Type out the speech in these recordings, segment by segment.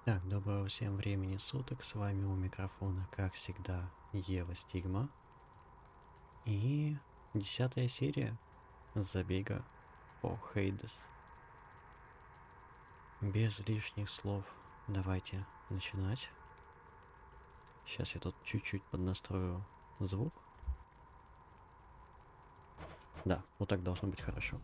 Так, доброго всем времени суток, с вами у микрофона, как всегда, Ева Стигма. И 10-я серия забега по Хейдес. Без лишних слов давайте начинать. Сейчас я тут чуть-чуть поднастрою звук. Да, вот так должно быть хорошо.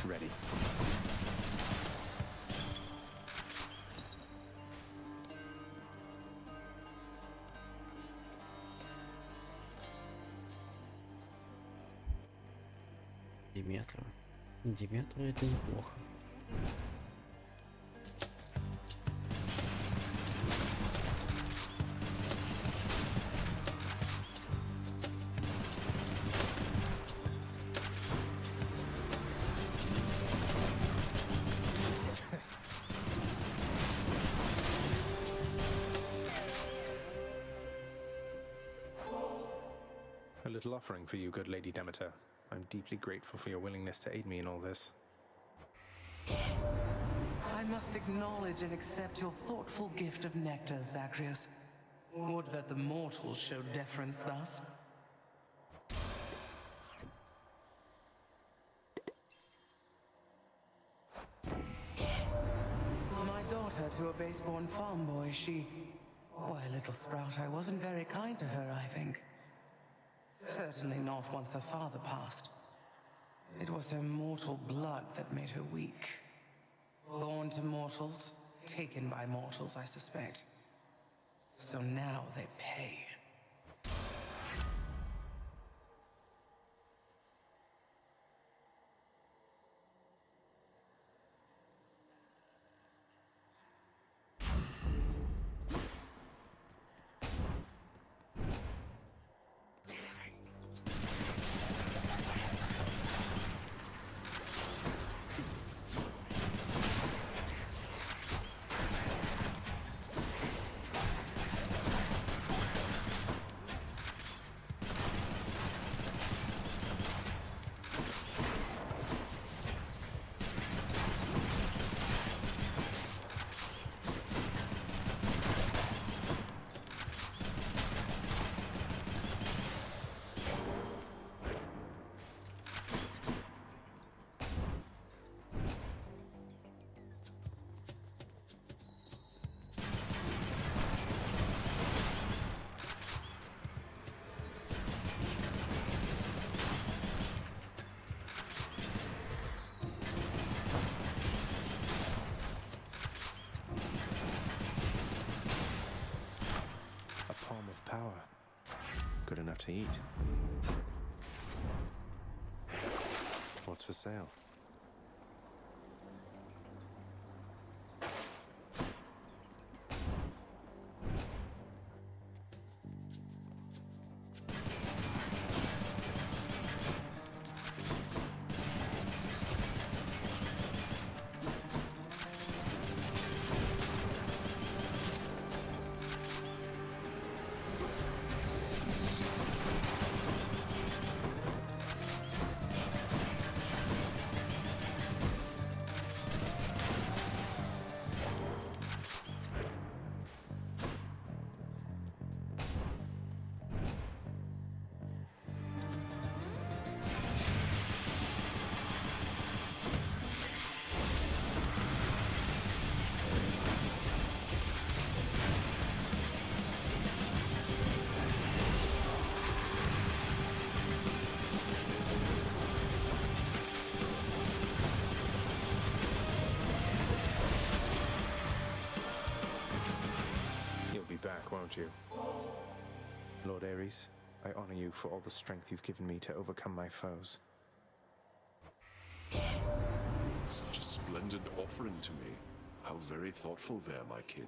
Ready. Диметра. Диметра это неплохо. A little offering for you, good Lady Demeter. I'm deeply grateful for your willingness to aid me in all this. I must acknowledge and accept your thoughtful gift of nectar, Zagreus. Would that the mortals showed deference thus. My daughter to a base-born farm boy, she... Why, little sprout, I wasn't very kind to her, I think. Certainly not once her father passed. It was her mortal blood that made her weak. Born to mortals, taken by mortals, I suspect. So now they pay. A palm of power. Good enough to eat. What's for sale? You'll be back, won't you? Lord Ares, I honor you for all the strength you've given me to overcome my foes. Such a splendid offering to me. How very thoughtful there, my kin.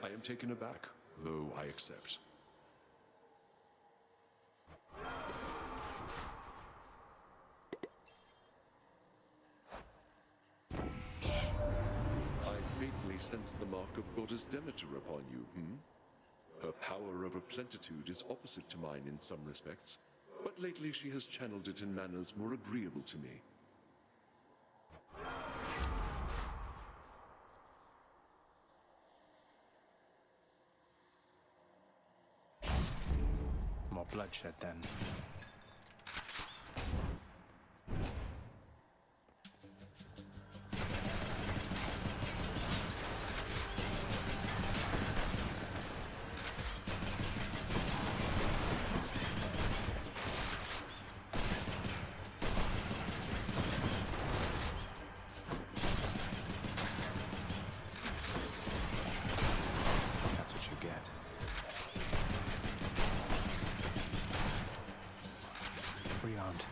I am taken aback, though I accept. sense the mark of Goddess Demeter upon you, hmm? Her power over plenitude is opposite to mine in some respects, but lately she has channeled it in manners more agreeable to me. More bloodshed, then. That's what you get. Rearmed.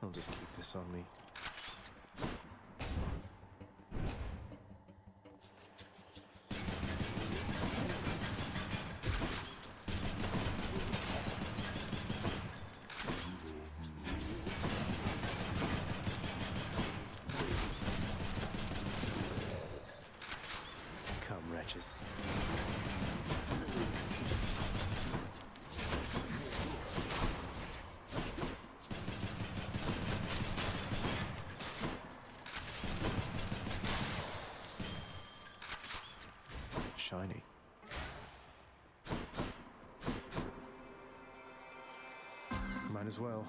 I'll just keep this on me. Come, wretches. Shiny. Might as well.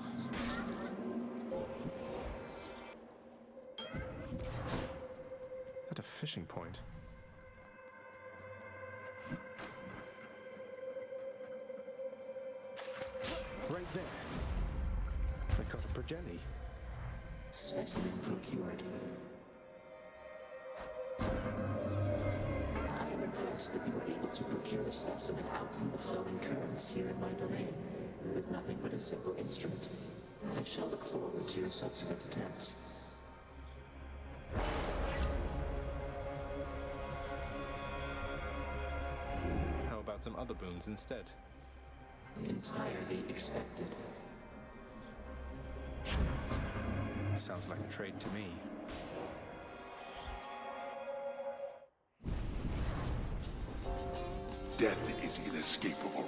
Is that a fishing point? Right there. I got a Progelli. Specimen procured. I am impressed that you were able to procure a specimen out from the flowing currents here in my domain, with nothing but a simple instrument. I shall look forward to your subsequent attempts. How about some other boons instead? Entirely expected. Sounds like a trade to me. Death is inescapable.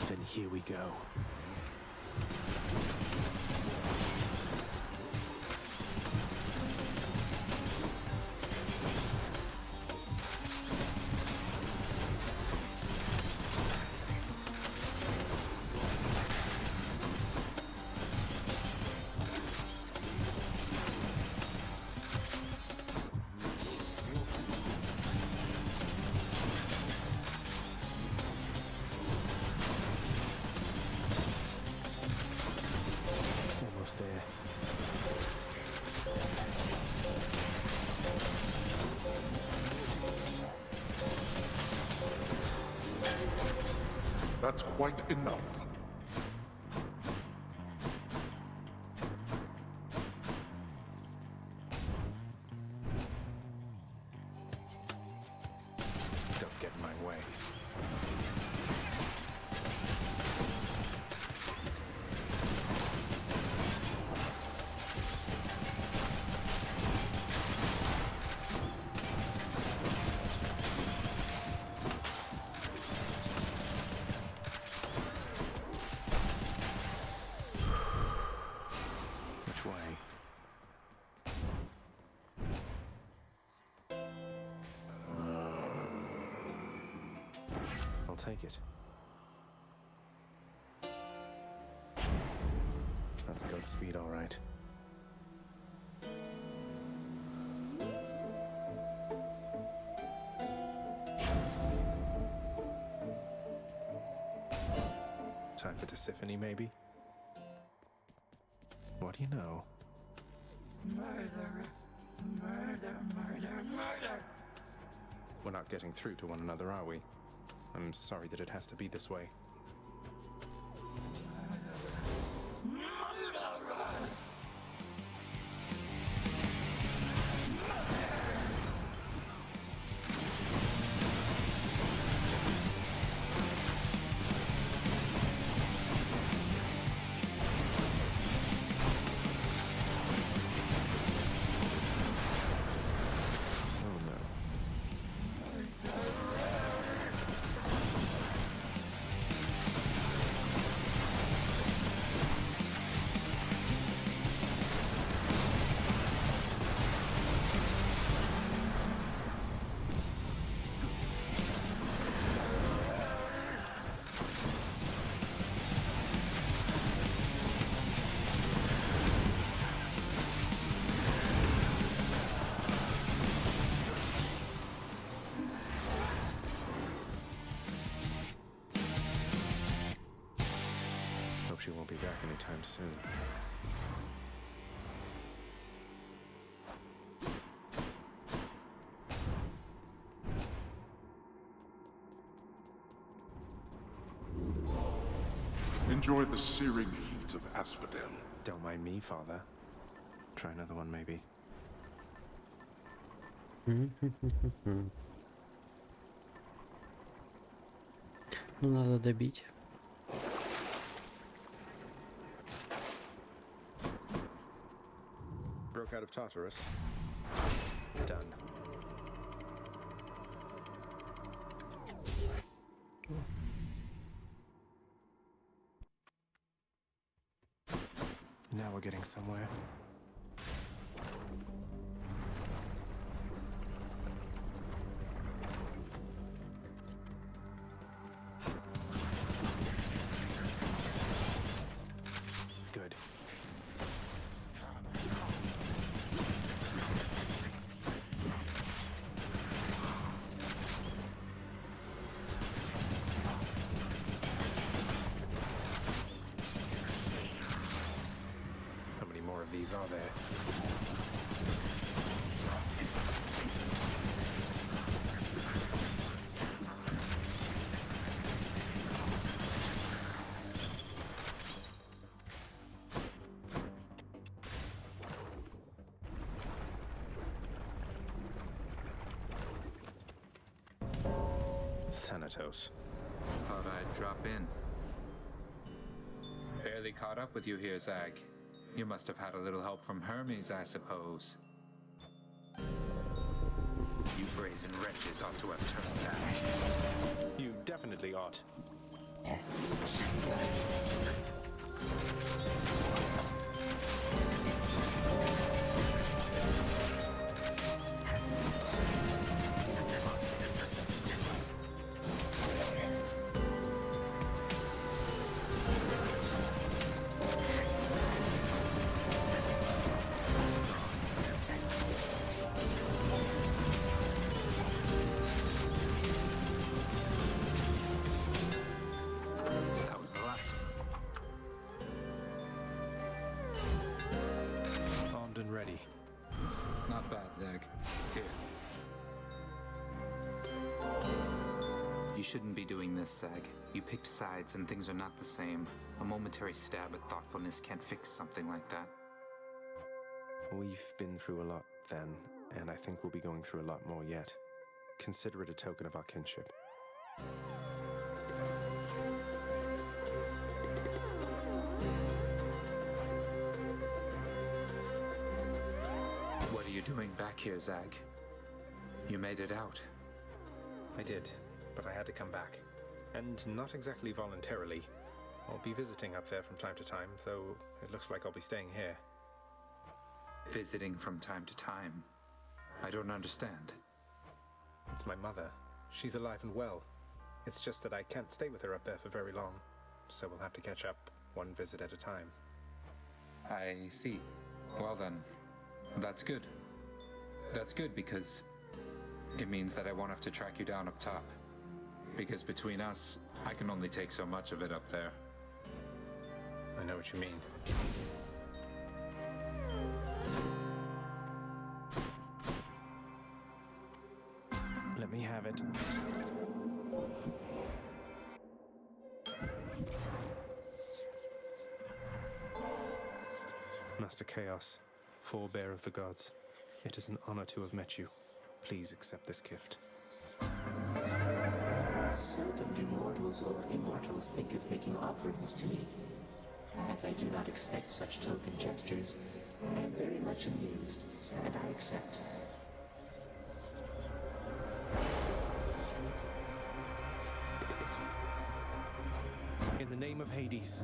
Then here we go. Almost there. That's quite enough. Don't get in my way. Which way? I'll take it. That's Godspeed, all right. Time for Tisiphone, maybe? What do you know? We're not getting through to one another, are we? I'm sorry that it has to be this way. she won't be back anytime soon. Enjoy the searing heat of Asphodel. Don't mind me, Father. Try another one, maybe. Ну, надо добить. Broke out of Tartarus. Done. Now we're getting somewhere. Good. How many more of these are there? Thanatos. Thought I'd drop in. Barely caught up with you here, Zag. You must have had a little help from Hermes, I suppose. You brazen wretches ought to have turned back. You definitely ought. That was the last one. Armed and ready. Not bad, Zag. Here. You shouldn't be doing this, Zag. You picked sides and things are not the same. A momentary stab at thoughtfulness can't fix something like that. We've been through a lot then, and I think we'll be going through a lot more yet. Consider it a token of our kinship. What are you doing back here, Zag? You made it out. I did, but I had to come back. And not exactly voluntarily. I'll be visiting up there from time to time, though it looks like I'll be staying here. Visiting from time to time. I don't understand. It's my mother. She's alive and well. It's just that I can't stay with her up there for very long, so we'll have to catch up one visit at a time. I see. Well then, that's good. That's good because it means that I won't have to track you down up top. Because between us, I can only take so much of it up there. I know what you mean. Let me have it. Master Chaos, forebear of the gods, it is an honor to have met you. Please accept this gift. Seldom do mortals or immortals think of making offerings to me. As I do not expect such token gestures, I am very much amused, and I accept. In the name of Hades.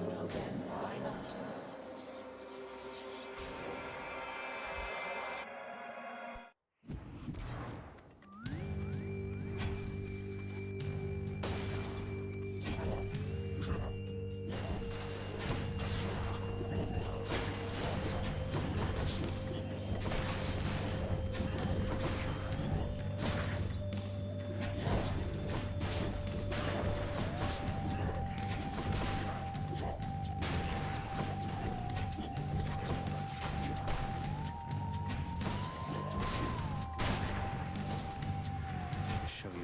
Well then, why not?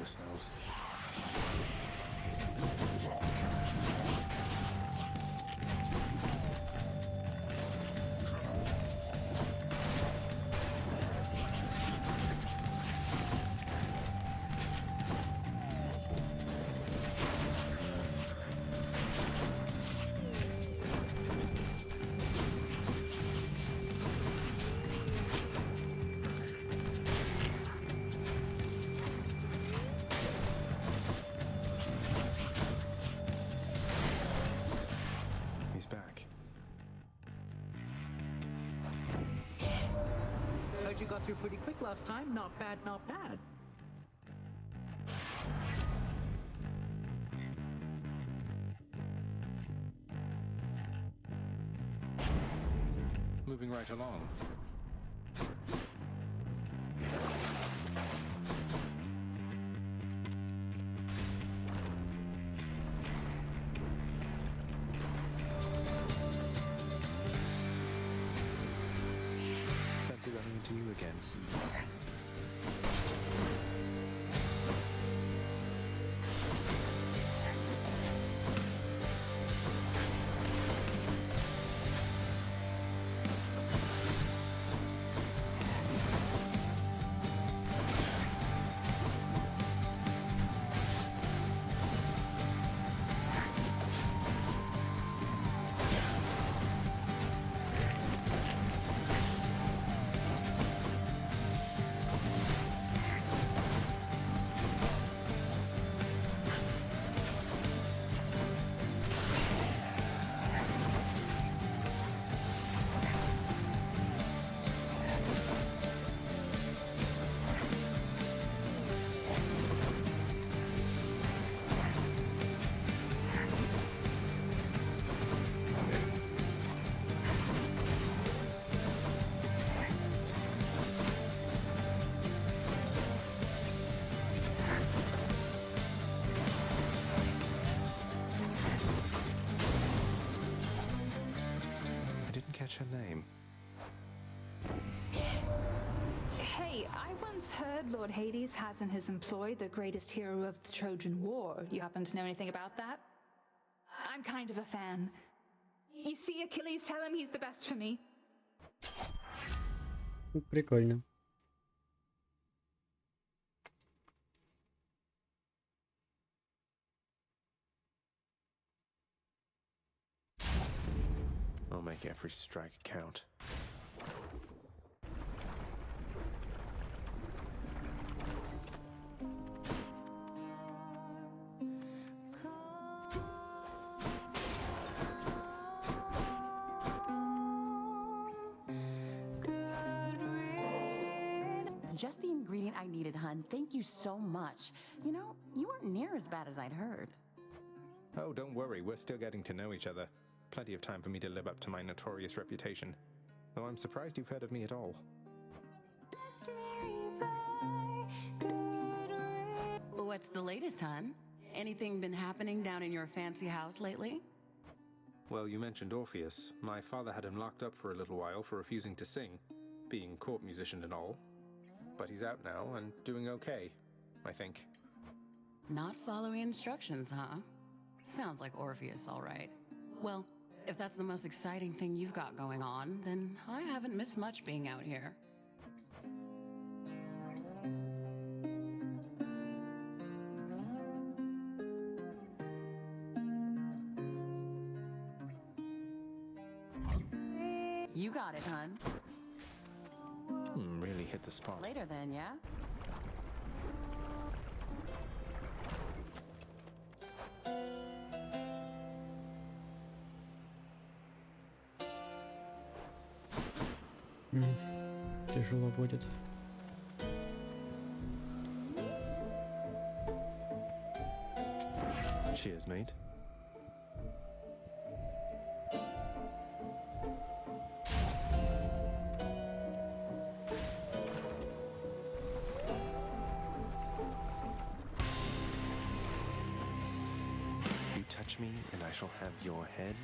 yourselves. He's back. Heard you got through pretty quick last time. Not bad, not bad. Moving right along. Fancy running into you again. Her name. Hey, I once heard Lord Hades has in his employ the greatest hero of the Trojan War. You happen to know anything about that? I'm kind of a fan. You see Achilles, tell him he's the best for me. Прикольно. I'll make every strike count. Just the ingredient I needed, hun. Thank you so much. You know, you weren't near as bad as I'd heard. Oh, don't worry, we're still getting to know each other. Plenty of time for me to live up to my notorious reputation. Though I'm surprised you've heard of me at all. What's the latest, hun? Anything been happening down in your fancy house lately? Well, you mentioned Orpheus. My father had him locked up for a little while for refusing to sing, being court musician and all. But he's out now and doing okay, I think. Not following instructions, huh? Sounds like Orpheus, all right. Well, if that's the most exciting thing you've got going on, then I haven't missed much being out here. You got it, hun. Really hit the spot. Later then, yeah? Тяжело будет. Cheers, mate. You touch me and I shall have your head.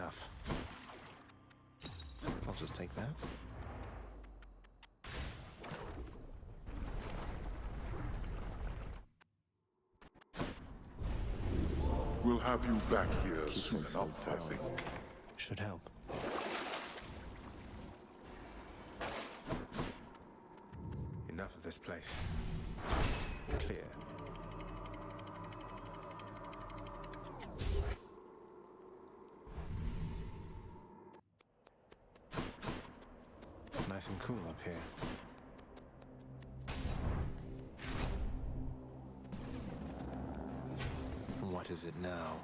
enough. I'll just take that. We'll have you back here Keep soon things enough, on I power. think. Should help. Enough of this place. Clear. Nice and cool up here. What is it now?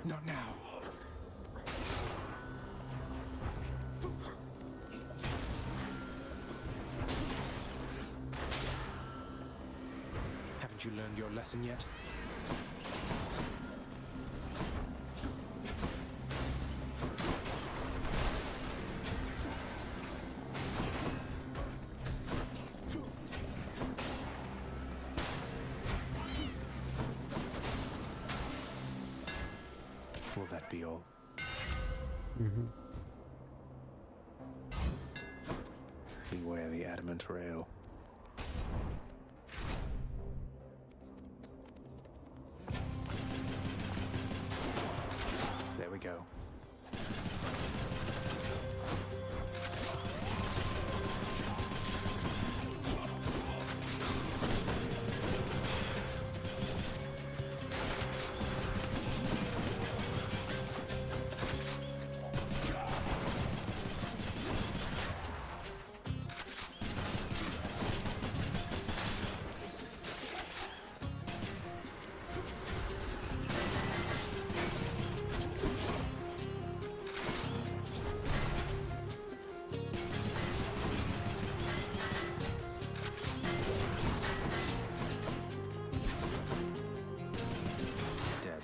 Not now. Haven't you learned your lesson yet? Will that be all? Beware the adamant rail. There we go. Dead.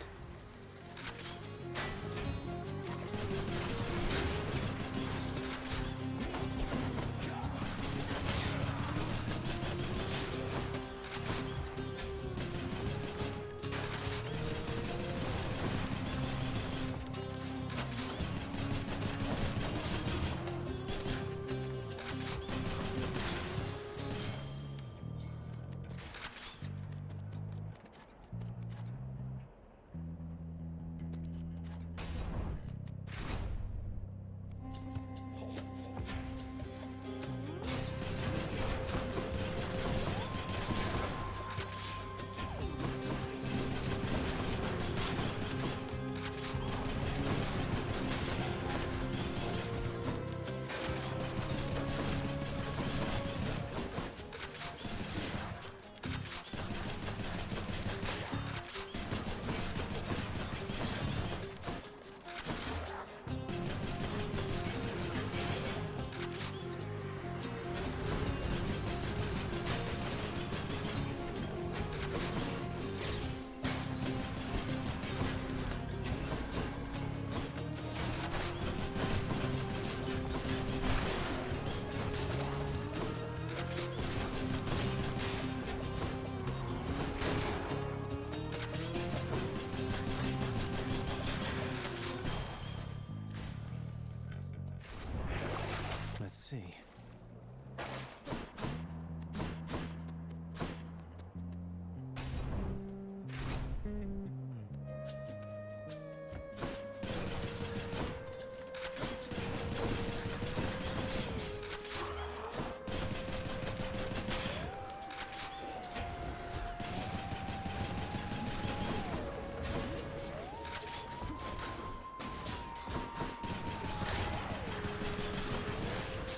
Let's see.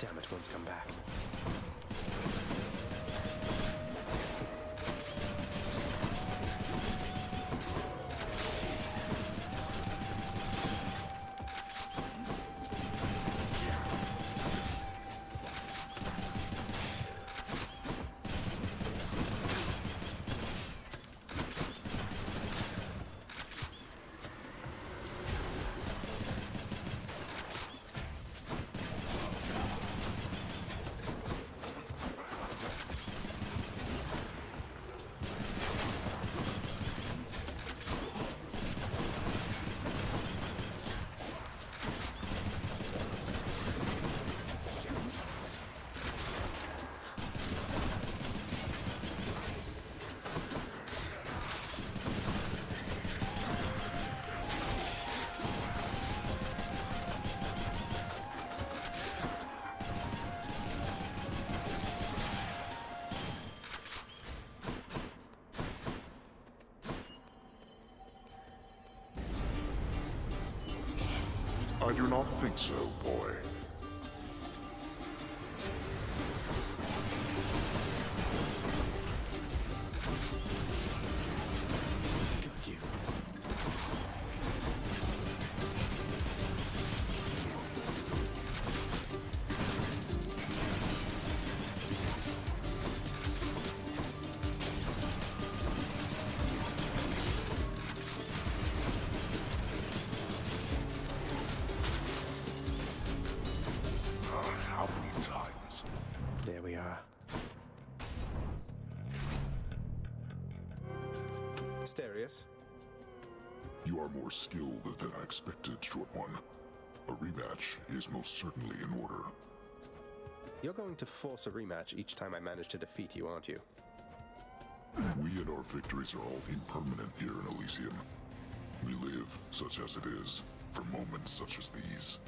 Damn it, one's come back. I do not think so, boy. Got you. How many times? There we are. Asterius? You are more skilled than I expected, Short One. A rematch is most certainly in order. You're going to force a rematch each time I manage to defeat you, aren't you? We and our victories are all impermanent here in Elysium. We live, such as it is, for moments such as these.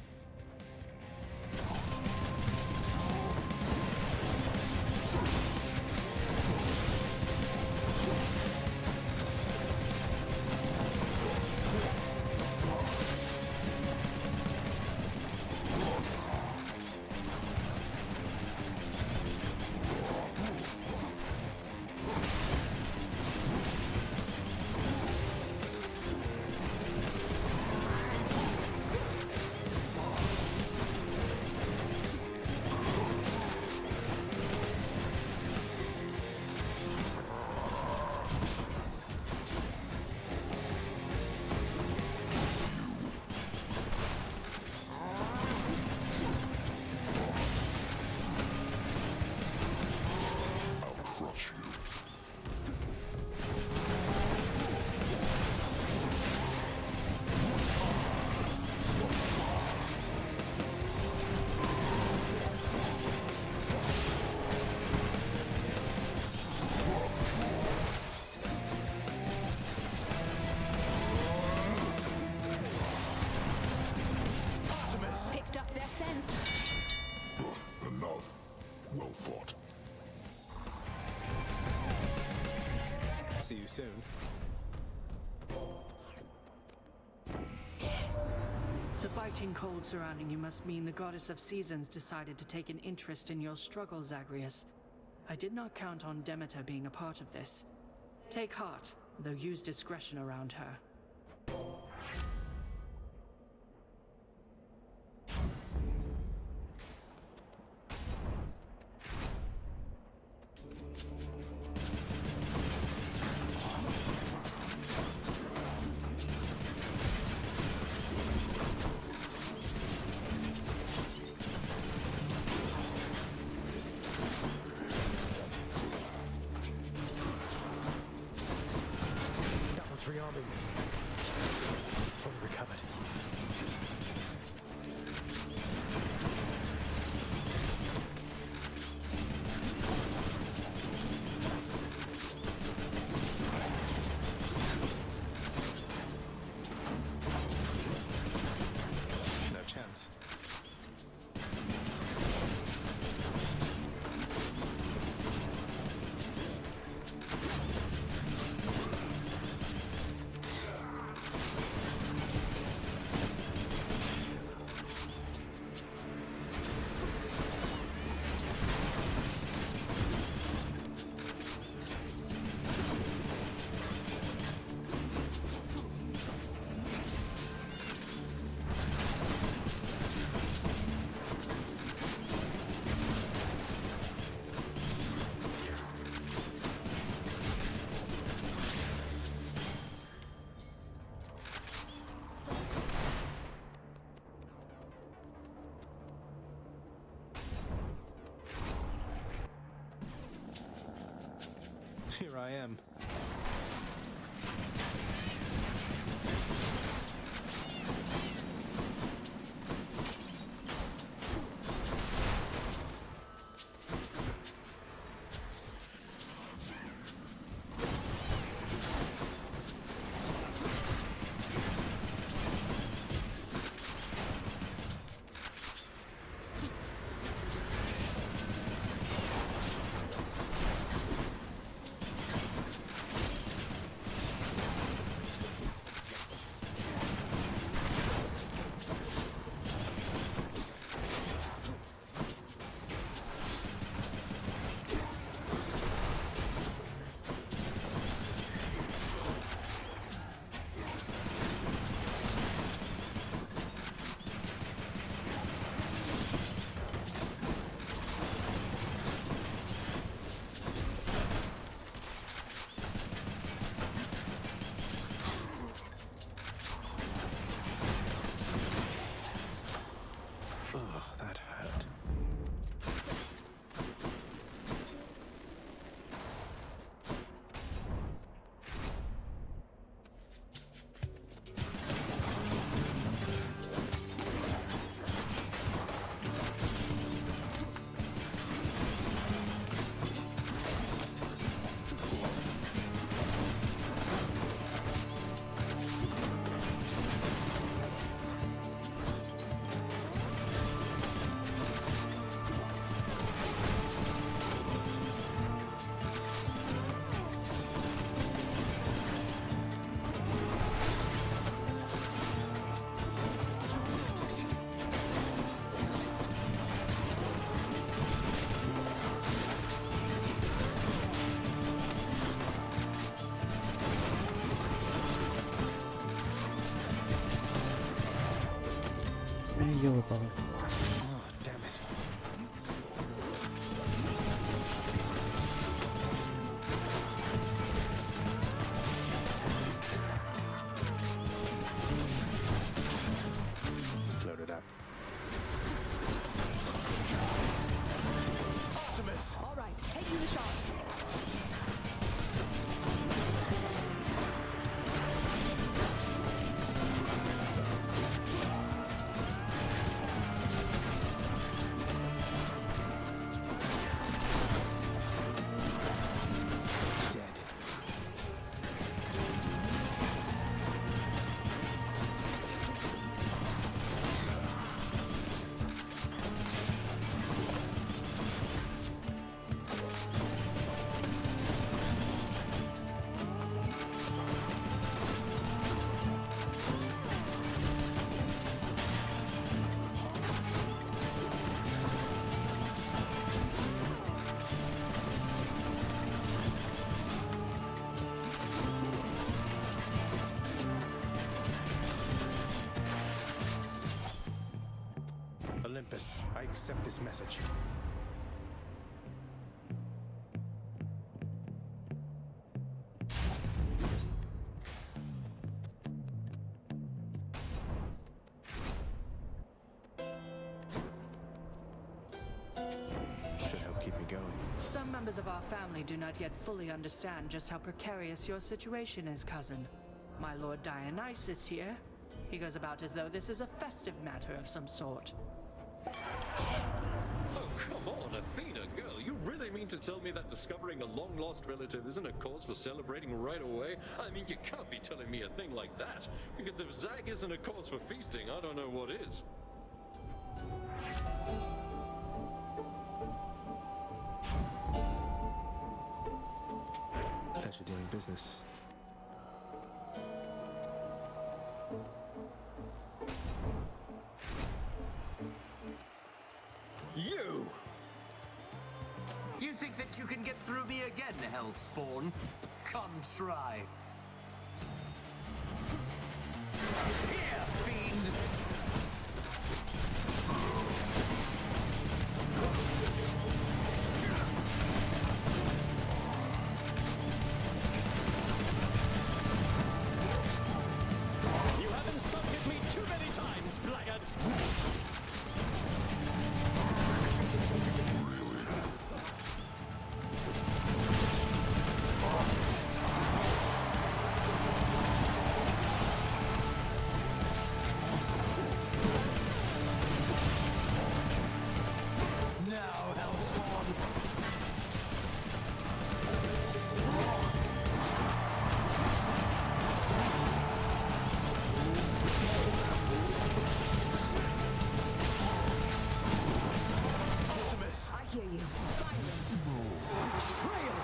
Picked up their scent. Enough. Well fought. See you soon. The biting cold surrounding you must mean the goddess of seasons decided to take an interest in your struggle, Zagreus. I did not count on Demeter being a part of this. Take heart, though use discretion around her. That one's rearming. He's fully recovered. No chance. Here I am. попало. Oh, damn it. Load it up. Optimus! All right, taking the shot. Dead. Olympus, I accept this message. Should help keep me going. Some members of our family do not yet fully understand just how precarious your situation is, cousin. My Lord Dionysus here. He goes about as though this is a festive matter of some sort. Oh, come on, Athena, girl. You really mean to tell me that discovering a long-lost relative isn't a cause for celebrating right away? I mean, you can't be telling me a thing like that. Because if Zag isn't a cause for feasting, I don't know what is. Pleasure doing business. You! You think that you can get through me again, Hellspawn? Come try. Here, fiend! You have insulted me too many times, blackguard! Now, Hellspawn! Optimus! I hear you. Betrayal!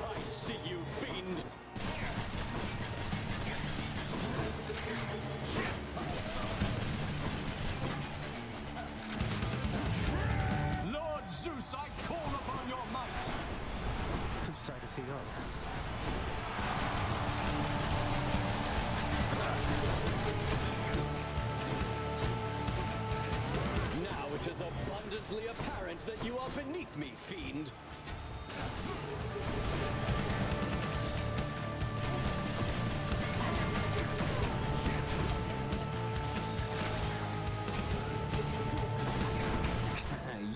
I see you, fiend! Lord Zeus, I call upon your might! Whose side is he on? Now it is abundantly apparent that you are beneath me, fiend!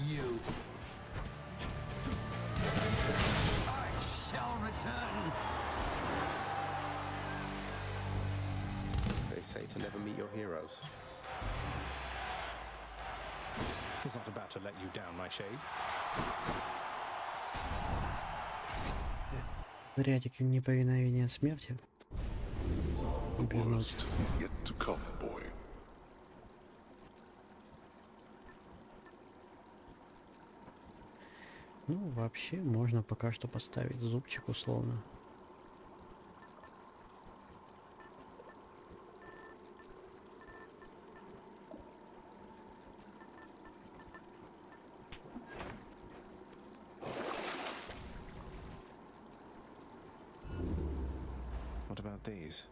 You. I shall return. They say to never meet your heroes. He's not about to let you down, my shade. Вариантик неповиновения смерти. The worst is yet to come, boy. Ну, вообще, можно пока что поставить зубчик условно. What about these?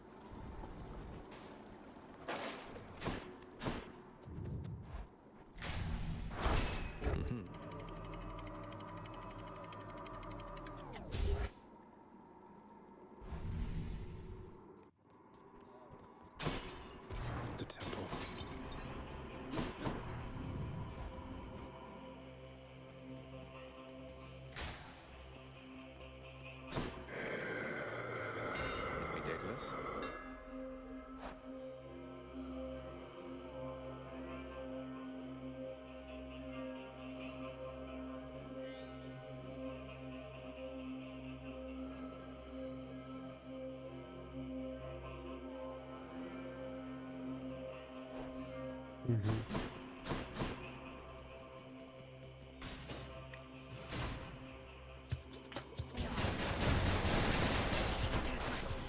The temple. Ridiculous.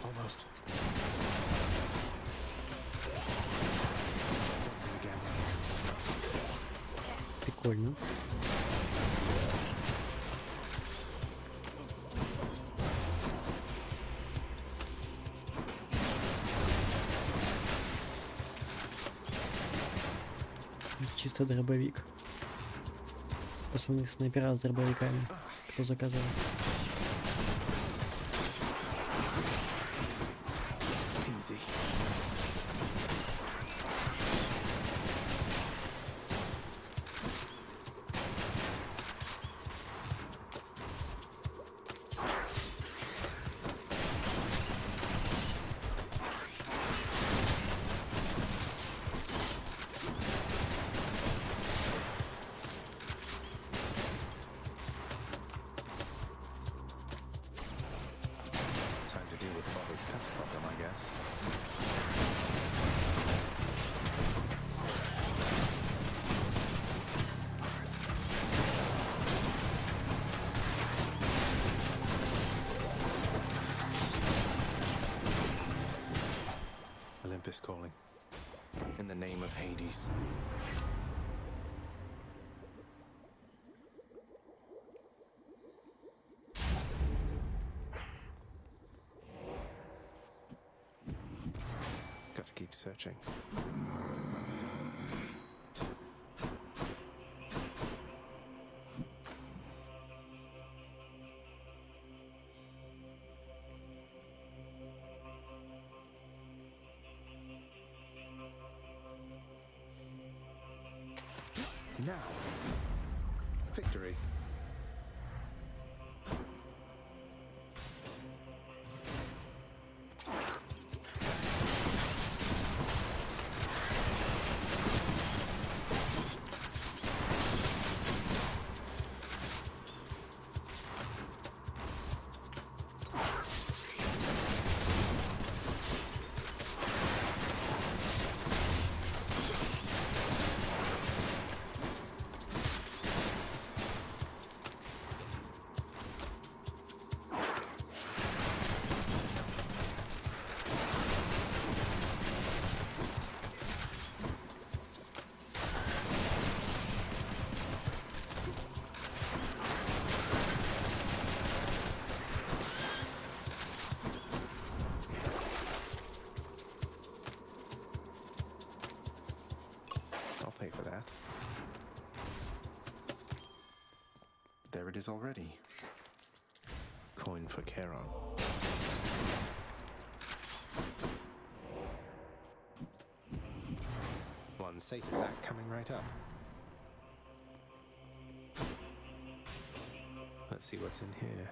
Almost. That's it again. Прикольно. Чисто дробовик. Пацаны, снайпера с дробовиками. Кто заказал? Easy. Time to deal with Father's pest problem, I guess. Olympus calling. In the name of Hades. Got to keep searching. Now, victory. I'll pay for that. There it is already. Coin for Charon. One Satasak coming right up. Let's see what's in here.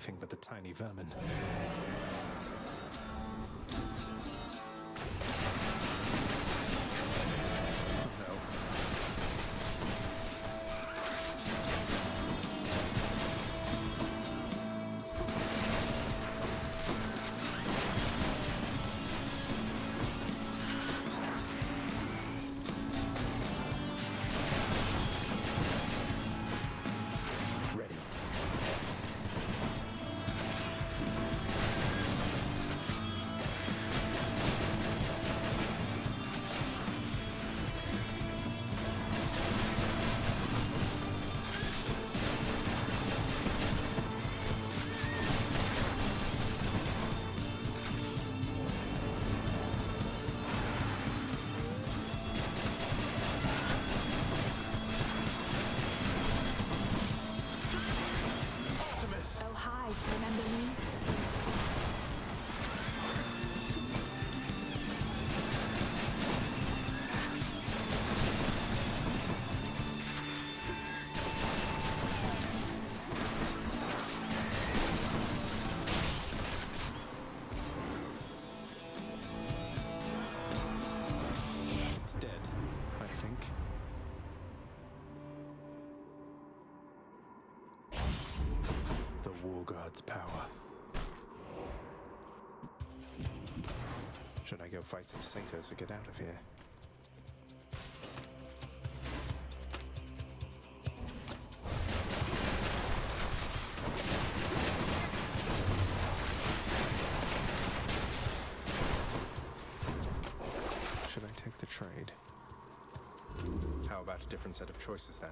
anything but the tiny vermin. Oh, hi. Remember me? It's dead, I think. The War God's power. Should I go fight some satyrs to get out of here? Should I take the trade? How about a different set of choices then?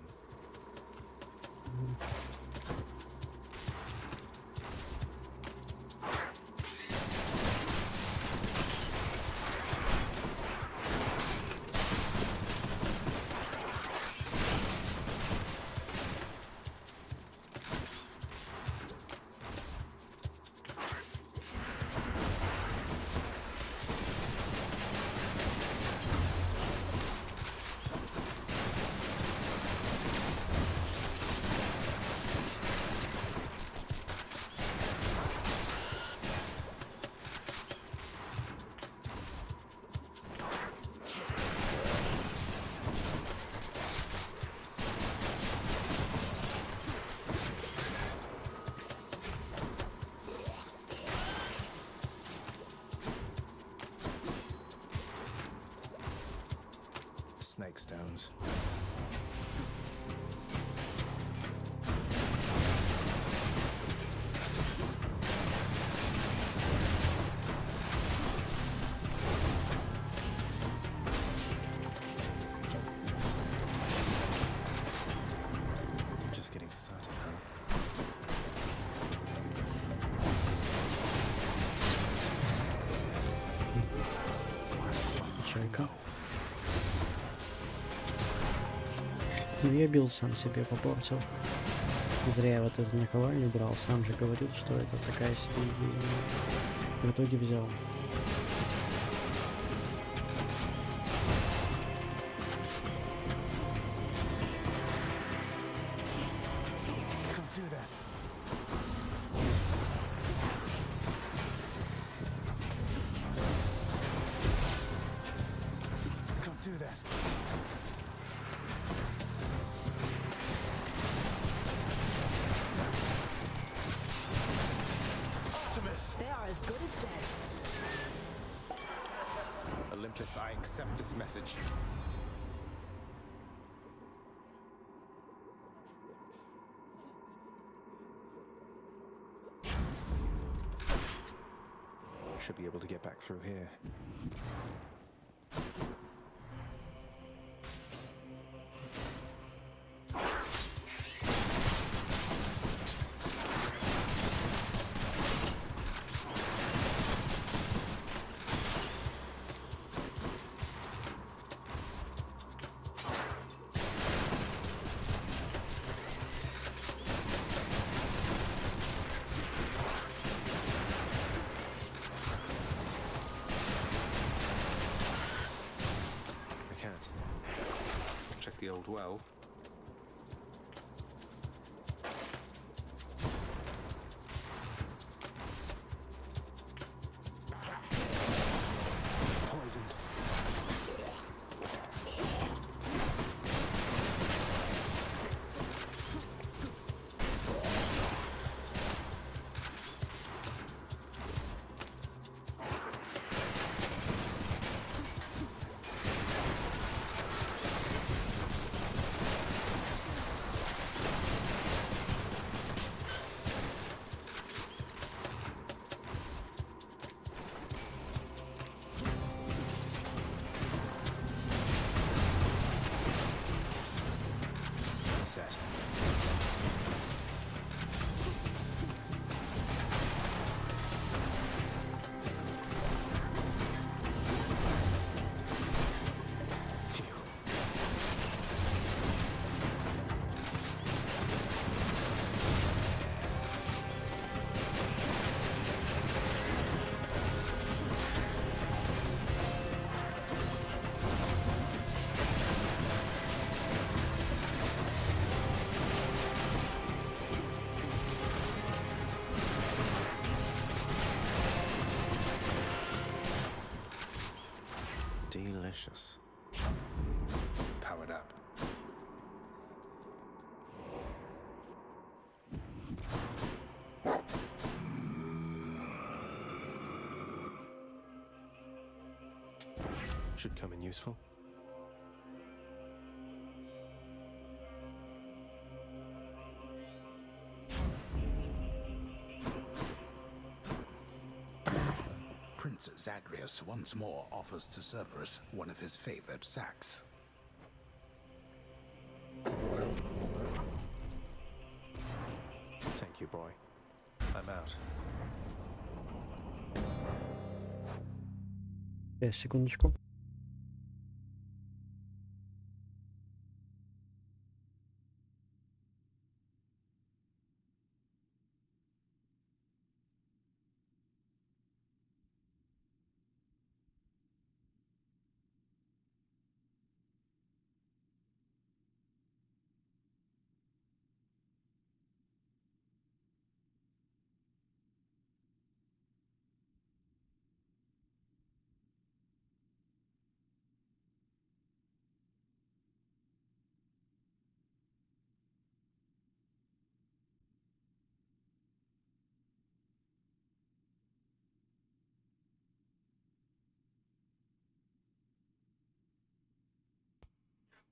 Snake stones. Just getting started, huh? Чайка. Я бил сам себе попортил. Зря я вот эту наковальню брал. Сам же говорил, что это такая себе идея. В итоге взял. Can't do that. Can't do that. They are as good as dead. Olympus, I accept this message. Should be able to get back through here. Check the old well. delicious. Powered up. Should come in useful. Prince Zagreus once more offers to Cerberus one of his favorite sacks. Thank you, boy. I'm out. Секундочку.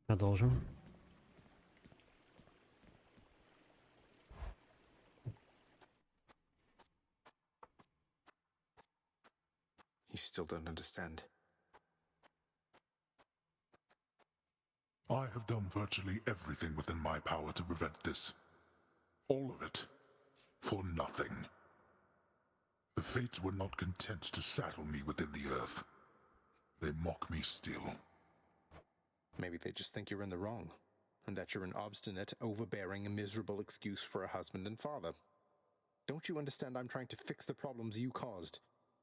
Продолжим. You still don't understand. I have done virtually everything within my power to prevent this. All of it. For nothing. The fates were not content to saddle me within the earth. They mock me still. Maybe they just think you're in the wrong, and that you're an obstinate, overbearing, and miserable excuse for a husband and father. Don't you understand I'm trying to fix the problems you caused,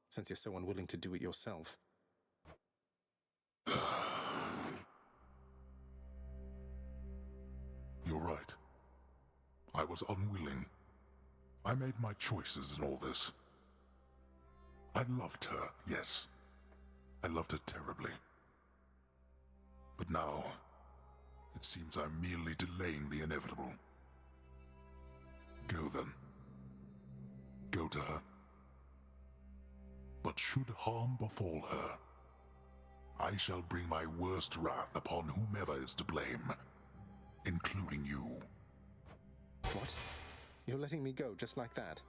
since you're so unwilling to do it yourself? You're right. I was unwilling. I made my choices in all this. I loved her, yes. I loved her terribly. But now, it seems I'm merely delaying the inevitable. Go then. Go to her. But should harm befall her, I shall bring my worst wrath upon whomever is to blame, including you. What? You're letting me go just like that?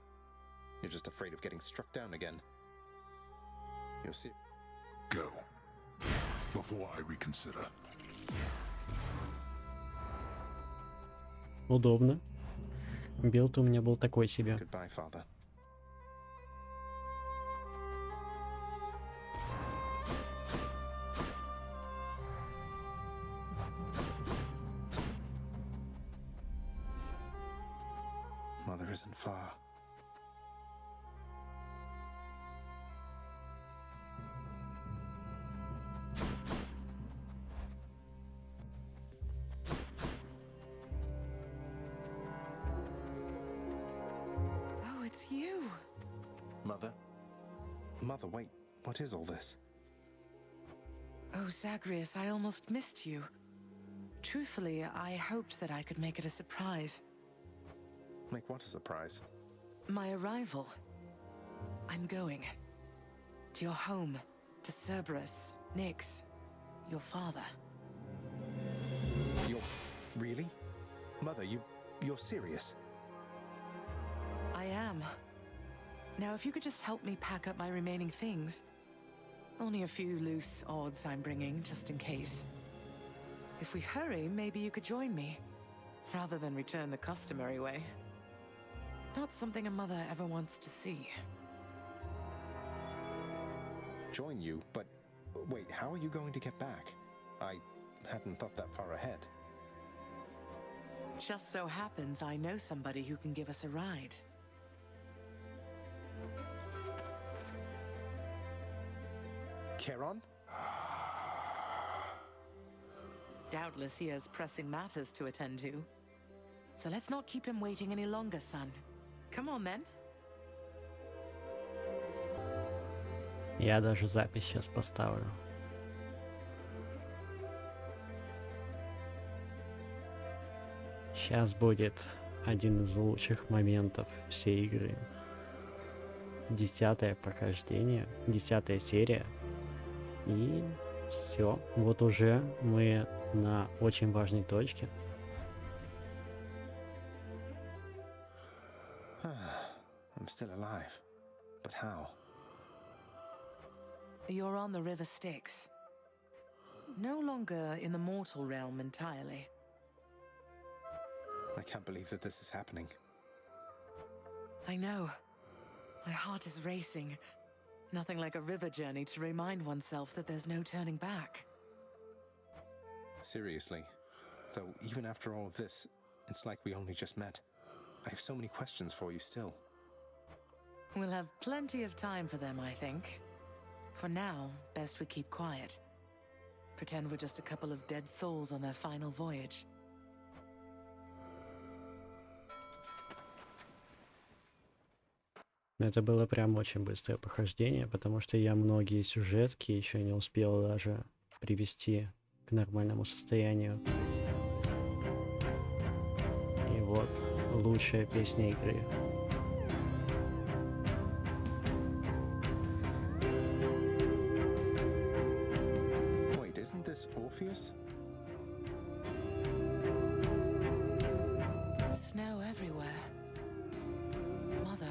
You're just afraid of getting struck down again. You'll see. Go. Before I reconsider. Удобно. Билд у меня был такой себе. Goodbye, father. Mother isn't far. Oh, it's you. Mother? Mother, wait. What is all this? Oh, Zagreus, I almost missed you. Truthfully, I hoped that I could make it a surprise. Make what a surprise? My arrival. I'm going. To your home. To Cerberus, Nyx, your father. You're... really? Mother, you're serious? I am. Now, if you could just help me pack up my remaining things. Only a few loose odds I'm bringing, just in case. If we hurry, maybe you could join me, rather than return the customary way. Not something a mother ever wants to see. Join you? But wait, how are you going to get back? I hadn't thought that far ahead. Just so happens I know somebody who can give us a ride. Charon? Doubtless he has pressing matters to attend to. So let's not keep him waiting any longer, son. Come on, then. Я даже запись сейчас поставлю. Сейчас будет один из лучших моментов всей игры. 10-е прохождение, 10-я серия. И все. Вот уже мы на очень важной точке. I'm still alive. But how? You're on the River Styx. No longer in the mortal realm entirely. I can't believe that this is happening. I know. My heart is racing. Nothing like a river journey to remind oneself that there's no turning back. Seriously. Though, even after all of this, it's like we only just met. I have so many questions for you still. We'll have plenty of time for them, I think. For now, best we keep quiet. Pretend we're just a couple of dead souls on their final voyage. Это было прям очень быстрое прохождение, потому что я многие сюжетки еще не успел даже привести к нормальному состоянию. И вот лучшая песня игры. Wait, isn't this Orpheus? Snow everywhere. Mother.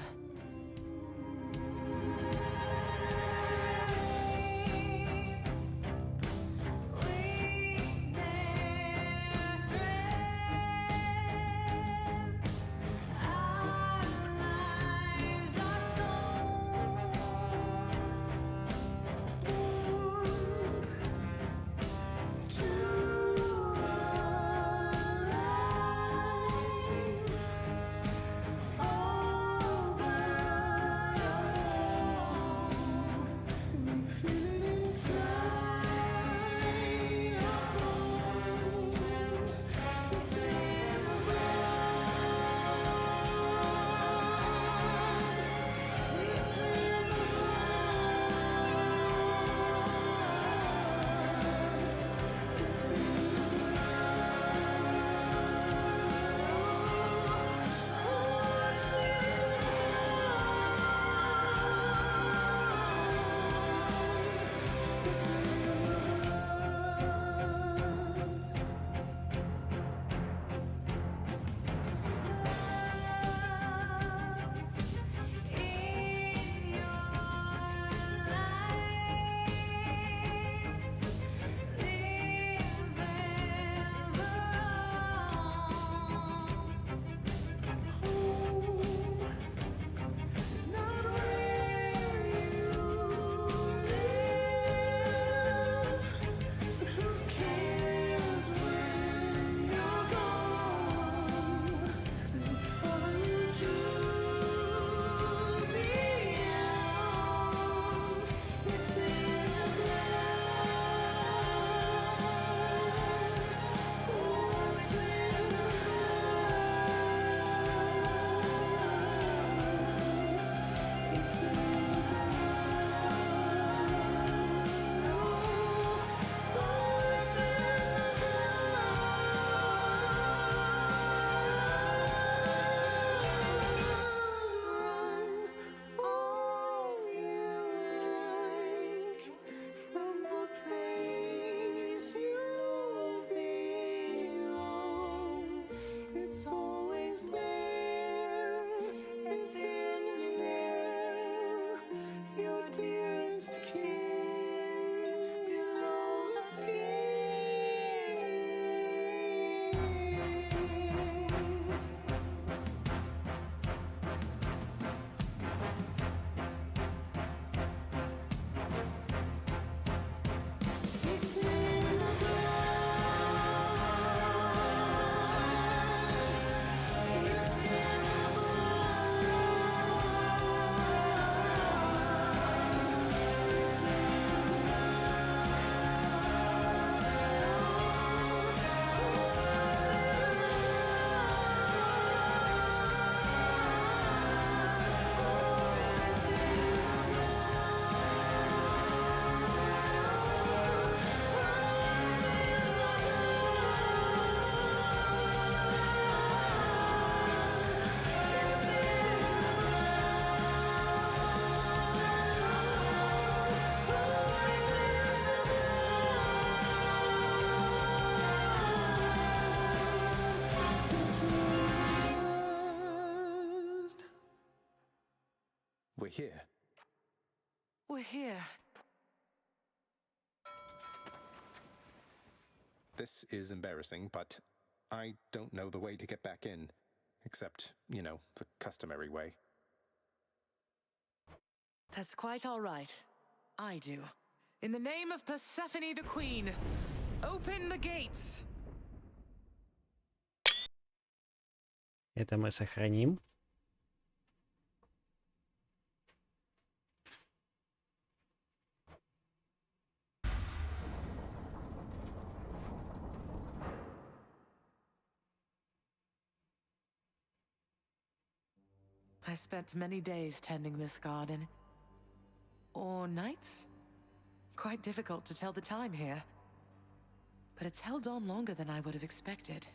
we're here. We're here. This is embarrassing, but I don't know the way to get back in. Except, you know, the customary way. That's quite all right. I do. In the name of Persephone the Queen, open the gates! Это мы сохраним. I spent many days tending this garden. Or nights? Quite difficult to tell the time here. But it's held on longer than I would have expected.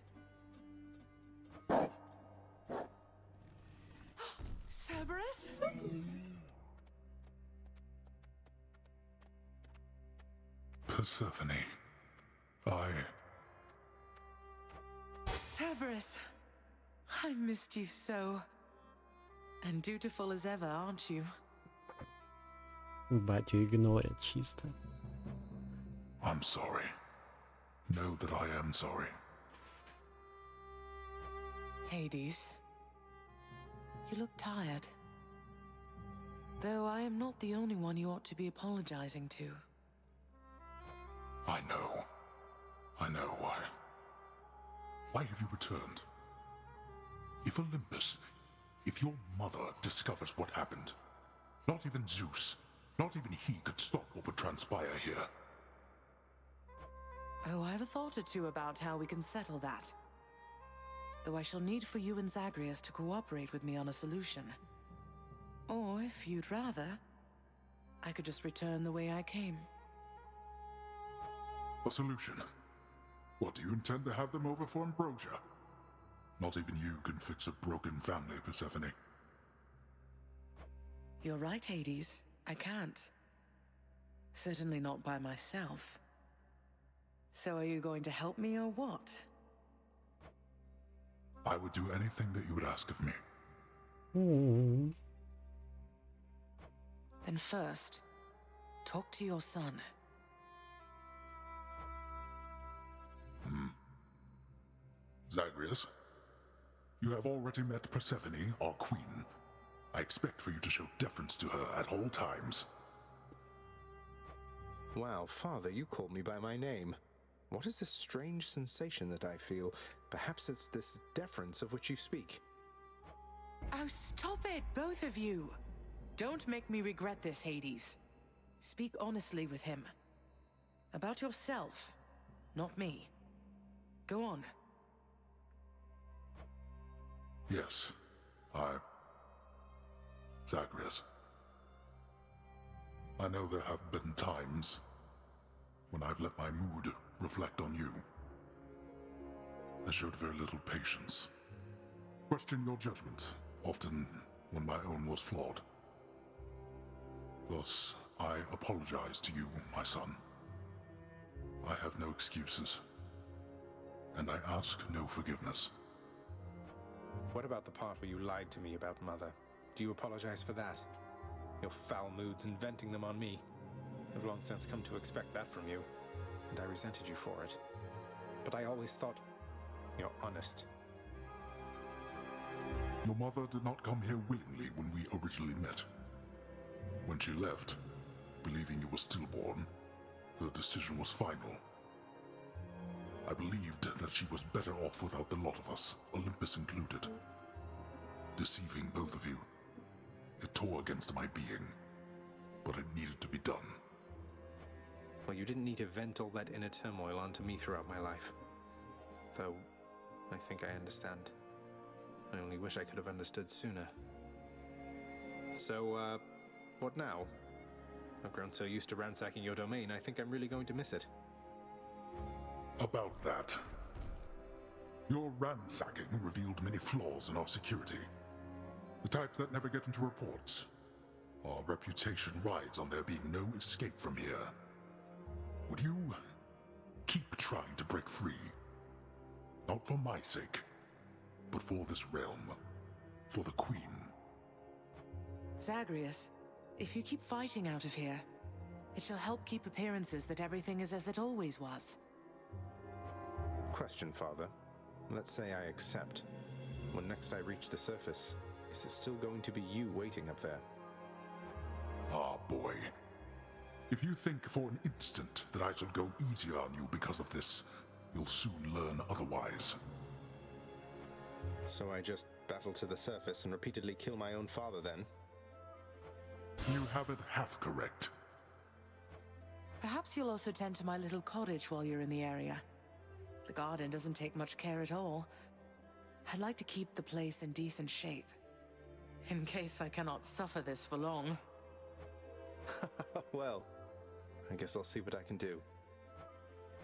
Cerberus? Persephone. Cerberus. I missed you so. And dutiful as ever, aren't you? Батю игнорят чисто. I'm sorry. Know that I am sorry. Hades. You look tired. Though I am not the only one you ought to be apologizing to. I know. I know why. Why have you returned? If Olympus, if your mother discovers what happened, not even Zeus, not even he could stop what would transpire here. Oh, I have a thought or two about how we can settle that. Though I shall need for you and Zagreus to cooperate with me on a solution. Or, if you'd rather, I could just return the way I came. A solution? What, do you intend to have them over for ambrosia? Not even you can fix a broken family, Persephone. You're right, Hades. I can't. Certainly not by myself. So are you going to help me or what? I would do anything that you would ask of me. Then first, talk to your son. Zagreus, you have already met Persephone, our queen. I expect for you to show deference to her at all times. Wow, Father, you called me by my name. What is this strange sensation that I feel? Perhaps it's this deference of which you speak. Oh, stop it, both of you! Don't make me regret this, Hades. Speak honestly with him. About yourself, not me. Go on. Yes, Zagreus. I know there have been times when I've let my mood reflect on you. I showed very little patience. Questioned your judgment, often when my own was flawed. Thus, I apologize to you, my son. I have no excuses, and I ask no forgiveness. What about the part where you lied to me about Mother? Do you apologize for that? Your foul moods and venting them on me. I've long since come to expect that from you, and I resented you for it. But I always thought you're honest. Your mother did not come here willingly when we originally met. When she left, believing you were stillborn, her decision was final. I believed that she was better off without the lot of us, Olympus included. Deceiving both of you. It tore against my being, but it needed to be done. Well, you didn't need to vent all that inner turmoil onto me throughout my life. Though, I think I understand. I only wish I could have understood sooner. So, what now? I've grown so used to ransacking your domain, I think I'm really going to miss it. About that. Your ransacking revealed many flaws in our security. The types that never get into reports. Our reputation rides on there being no escape from here. Would you keep trying to break free? Not for my sake, but for this realm. For the Queen. Zagreus, if you keep fighting out of here, it shall help keep appearances that everything is as it always was. Question, Father. Let's say I accept. When next I reach the surface, is it still going to be you waiting up there? Ah, boy. If you think for an instant that I shall go easier on you because of this, you'll soon learn otherwise. So I just battle to the surface and repeatedly kill my own father then? You have it half correct. Perhaps you'll also tend to my little cottage while you're in the area. The garden doesn't take much care at all. I'd like to keep the place in decent shape, in case I cannot suffer this for long. Well, I guess I'll see what I can do.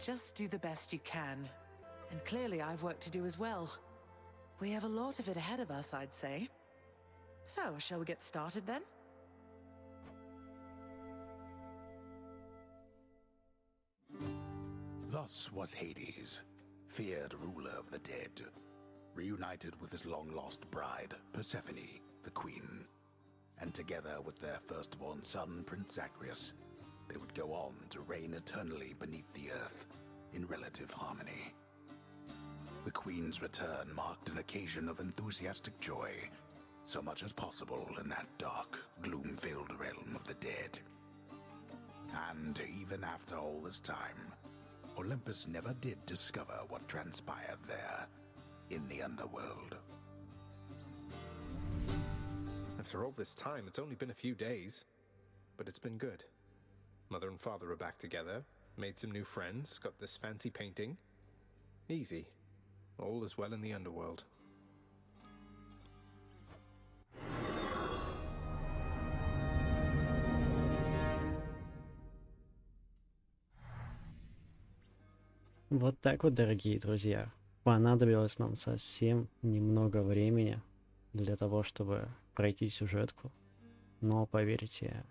Just do the best you can. And clearly I've work to do as well. We have a lot of it ahead of us, I'd say. So, shall we get started then? Thus was Hades, feared ruler of the dead, reunited with his long-lost bride, Persephone, the queen. And together with their firstborn son, Prince Zagreus, they would go on to reign eternally beneath the earth, in relative harmony. The queen's return marked an occasion of enthusiastic joy, so much as possible in that dark, gloom-filled realm of the dead. And even after all this time, Olympus never did discover what transpired there, in the underworld. After all this time, it's only been a few days. But it's been good. Mother and father are back together, made some new friends, got this fancy painting. Easy. All is well in the underworld. Вот так вот, дорогие друзья. Понадобилось нам совсем немного времени для того, чтобы пройти сюжетку. Но поверьте,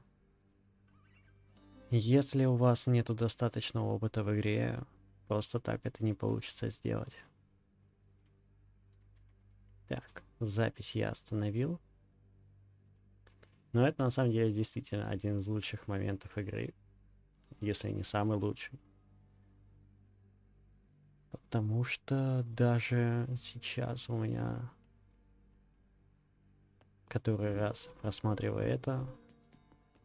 если у вас нету достаточного опыта в игре, просто так это не получится сделать. Так, запись я остановил. Но это на самом деле действительно один из лучших моментов игры, если не самый лучший. Потому что даже сейчас у меня, который раз просматривая это,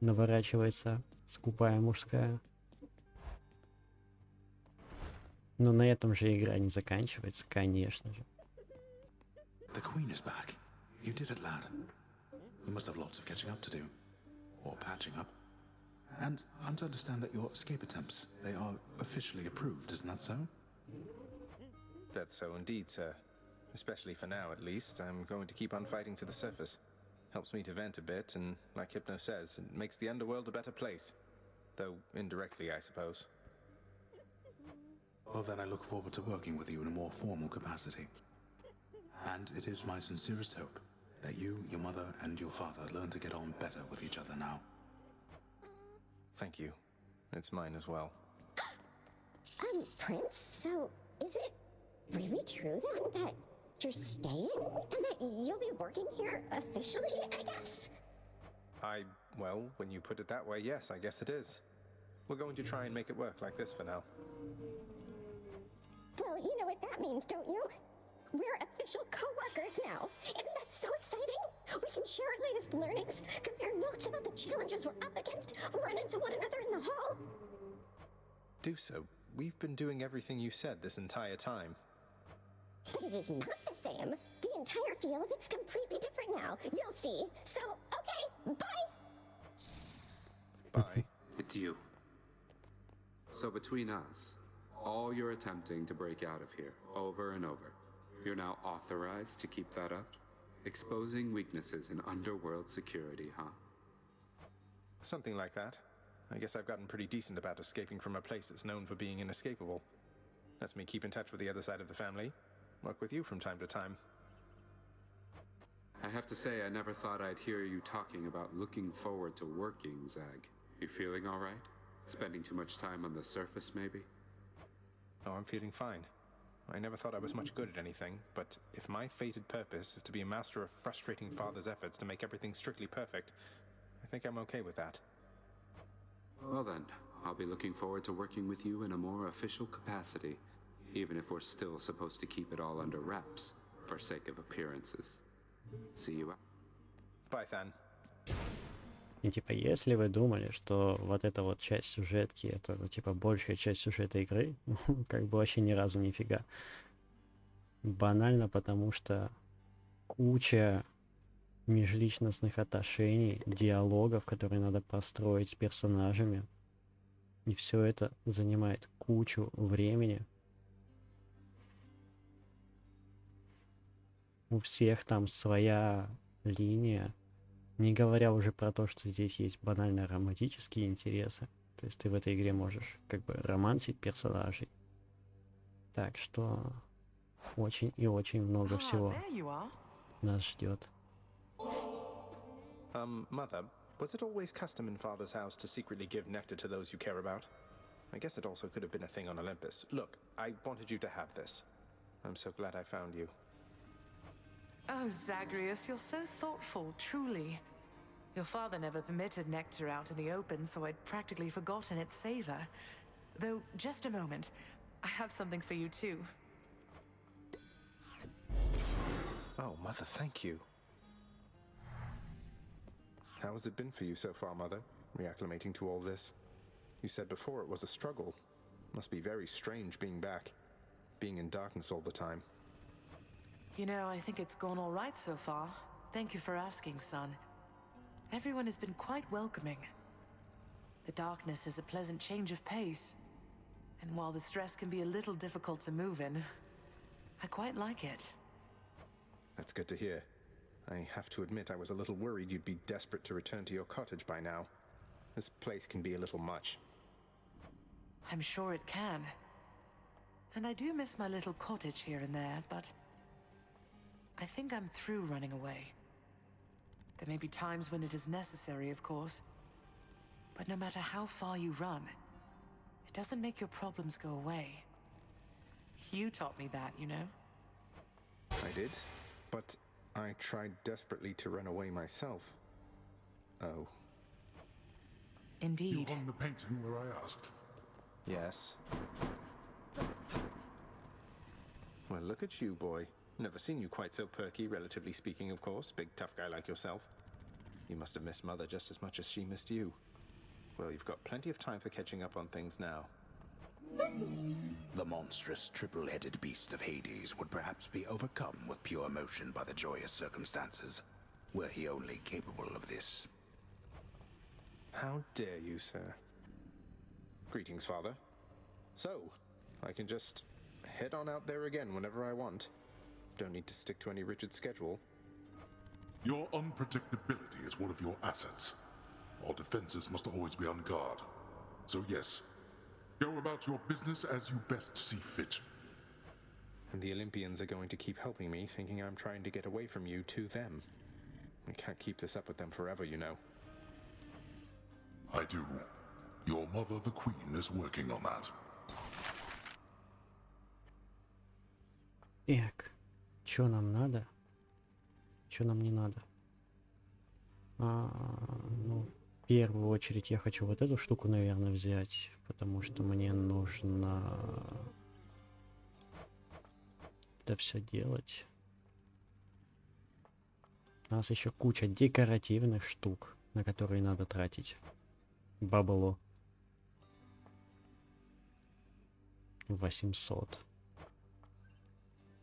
наворачивается скупая мужская. Но на этом же игра не заканчивается, конечно же. The Queen is back. You did it, lad. We must have lots of catching up to do. Or patching up. And I'm to understand that your escape attempts, they are officially approved, isn't that so? That's so indeed, sir. Especially for now, at least. I'm going to keep on fighting to the surface. Helps me to vent a bit, and like Hypno says, it makes the underworld a better place. Though indirectly, I suppose. Well, then I look forward to working with you in a more formal capacity. And it is my sincerest hope that you, your mother, and your father learn to get on better with each other now. Thank you. It's mine as well. Prince, so is it really true then that you're staying? And that you'll be working here officially, I guess? Well, when you put it that way, yes, I guess it is. We're going to try and make it work like this for now. Well, you know what that means, don't you? We're official co-workers now. Isn't that so exciting? We can share our latest learnings, compare notes about the challenges we're up against, run into one another in the hall. Do so. We've been doing everything you said this entire time. But it is not the same. The entire feel of it's completely different now. You'll see. So, okay, bye! Bye. It's you. So between us, all you're attempting to break out of here, over and over, you're now authorized to keep that up? Exposing weaknesses in underworld security, huh? Something like that. I guess I've gotten pretty decent about escaping from a place that's known for being inescapable. Lets me keep in touch with the other side of the family. Work with you from time to time. I have to say, I never thought I'd hear you talking about looking forward to working, Zag. You feeling all right? Spending too much time on the surface, maybe? Oh, I'm feeling fine. I never thought I was much good at anything, but if my fated purpose is to be a master of frustrating father's efforts to make everything strictly perfect, I think I'm okay with that. Well then, I'll be looking forward to working with you in a more official capacity, even if we're still supposed to keep it all under wraps, for sake of appearances. See you out. Bye, Than. И типа, если вы думали, что вот эта вот часть сюжетки, это ну, типа большая часть сюжета игры, как бы вообще ни разу нифига. Банально потому, что куча межличностных отношений, диалогов, которые надо построить с персонажами. И все это занимает кучу времени. У всех там своя линия. Не говоря уже про то, что здесь есть банально романтические интересы. То есть ты в этой игре можешь как бы романсить персонажей. Так что очень и очень много всего нас ждет. Mother, was it always custom in Father's house to secretly give nectar to those you care about? I guess it also could have been a thing on Olympus. Look, I wanted you to have this. I'm so glad I found you. Oh, Zagreus, you're so thoughtful, truly. Your father never permitted nectar out in the open, so I'd practically forgotten its savor. Though, just a moment. I have something for you, too. Oh, Mother, thank you. How has it been for you so far, Mother, reacclimating to all this? You said before it was a struggle. Must be very strange being back, being in darkness all the time. You know, I think it's gone all right so far. Thank you for asking, son. Everyone has been quite welcoming. The darkness is a pleasant change of pace. And while the stress can be a little difficult to move in, I quite like it. That's good to hear. I have to admit I was a little worried you'd be desperate to return to your cottage by now. This place can be a little much. I'm sure it can. And I do miss my little cottage here and there, but I think I'm through running away. There may be times when it is necessary, of course. But no matter how far you run, it doesn't make your problems go away. You taught me that, you know? I did, but I tried desperately to run away myself. Oh. Indeed. You won the painting where I asked. Yes. Well, look at you, boy. Never seen you quite so perky, relatively speaking, of course. Big tough guy like yourself. You must have missed Mother just as much as she missed you. Well, you've got plenty of time for catching up on things now. The monstrous triple-headed beast of Hades would perhaps be overcome with pure emotion by the joyous circumstances, were he only capable of this. How dare you, sir? Greetings, Father. So, I can just head on out there again whenever I want. Don't need to stick to any rigid schedule. Your unpredictability is one of your assets. Our defenses must always be on guard. So yes, go about your business as you best see fit. And the Olympians are going to keep helping me, thinking I'm trying to get away from you to them. We can't keep this up with them forever, you know. I do. Your mother, the Queen, is working on that. Так, что нам надо? Что нам не надо? Ну, в первую очередь я хочу вот эту штуку, наверное, взять, потому что мне нужно это все делать. У нас еще куча декоративных штук, на которые надо тратить бабло. 800.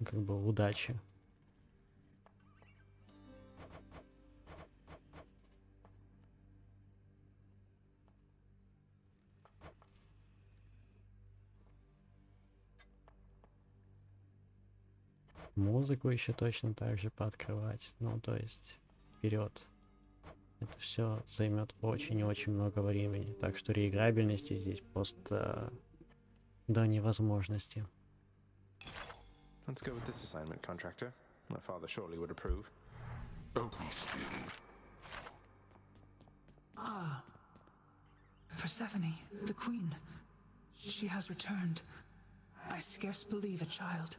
Как бы удачи. Музыку еще точно так же пооткрывать. Ну, то есть, вперед. Это все займет очень и очень много времени. Так что реиграбельности здесь просто до невозможности. Let's go with this assignment, contractor. My father surely would approve. Oh, be still. Ah. Persephone, the queen. She has returned. I scarce believe it, child.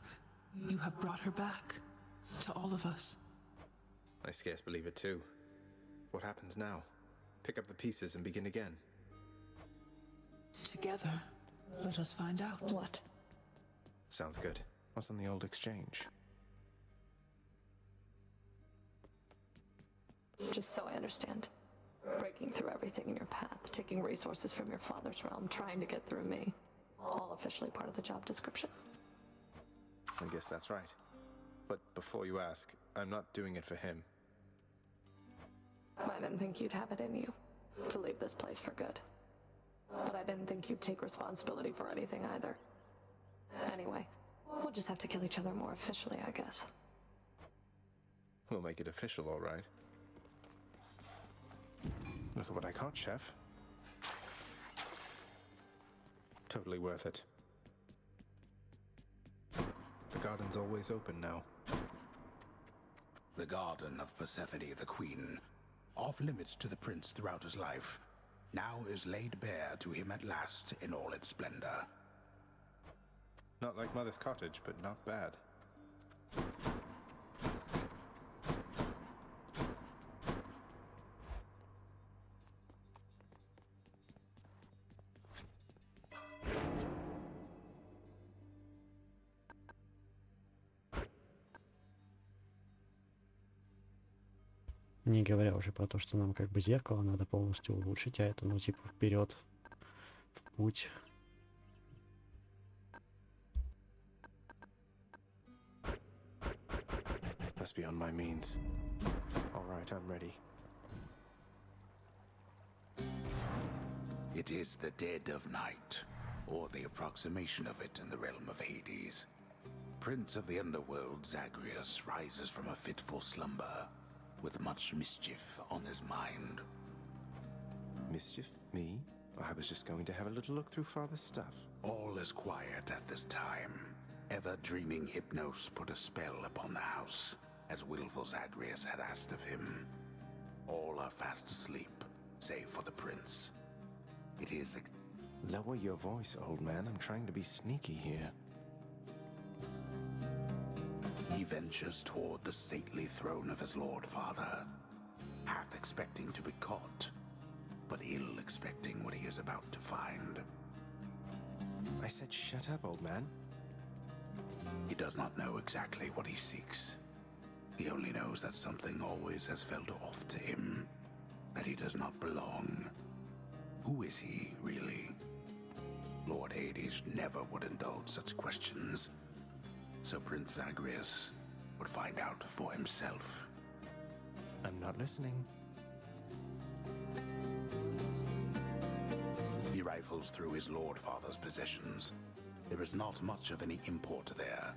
You have brought her back to all of us. I scarce believe it too. What happens now? Pick up the pieces and begin again. Together, let us find out. What? Sounds good. What's on the old exchange? Just so I understand. Breaking through everything in your path, taking resources from your father's realm, trying to get through me. All officially part of the job description. I guess that's right. But before you ask, I'm not doing it for him. I didn't think you'd have it in you to leave this place for good. But I didn't think you'd take responsibility for anything either. Anyway, we'll just have to kill each other more officially, I guess. We'll make it official, all right. Look at what I caught, Chef. Totally worth it. The garden's always open now. The garden of Persephone the Queen, off limits to the prince throughout his life, now is laid bare to him at last in all its splendor. Not like Mother's cottage, but not bad. Не говоря уже про то, что нам как бы зеркало надо полностью улучшить, а это, ну, типа, вперед, в путь. Must be on my means. All right, I'm ready. It is the dead of night, or the approximation of it in the realm of Hades. Prince of the underworld, Zagreus, rises from a fitful slumber, with much mischief on his mind. Mischief? Me? I was just going to have a little look through Father's stuff. All is quiet at this time. Ever-dreaming Hypnos put a spell upon the house, as willful Zagreus had asked of him. All are fast asleep, save for the prince. It is Lower your voice, old man. I'm trying to be sneaky here. He ventures toward the stately throne of his lord father, half expecting to be caught, but ill expecting what he is about to find. I said shut up, old man. He does not know exactly what he seeks. He only knows that something always has felt off to him, that he does not belong. Who is he, really? Lord Hades never would indulge such questions, so Prince Zagreus would find out for himself. I'm not listening. He rifles through his lord father's possessions. There is not much of any import there.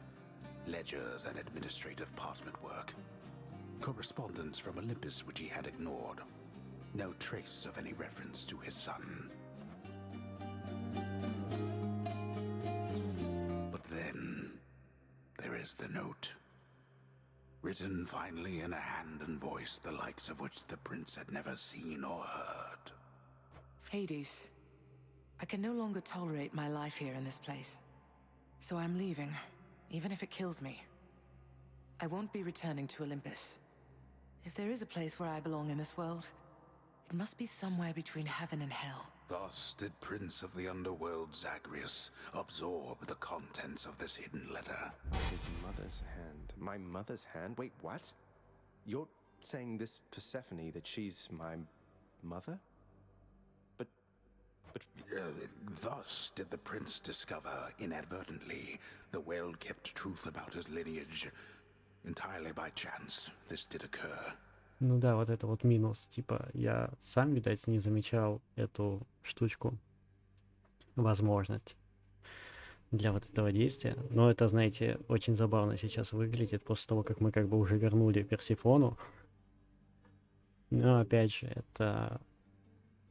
Ledgers and administrative parchment work. Correspondence from Olympus which he had ignored. No trace of any reference to his son. But then there is the note. Written finally in a hand and voice the likes of which the prince had never seen or heard. Hades, I can no longer tolerate my life here in this place. So I'm leaving, even if it kills me. I won't be returning to Olympus. If there is a place where I belong in this world, it must be somewhere between heaven and hell. Thus did Prince of the Underworld Zagreus absorb the contents of this hidden letter. His mother's hand. My mother's hand? Wait, what? You're saying this Persephone, that she's my mother? But... Thus did the prince discover, inadvertently, the well-kept truth about his lineage. Entirely by chance, this did occur. Ну да, вот это вот минус. Типа, я сам, видать, не замечал эту штучку. Возможность для вот этого действия. Но это, знаете, очень забавно сейчас выглядит после того, как мы как бы уже вернули Персефону. Но опять же, это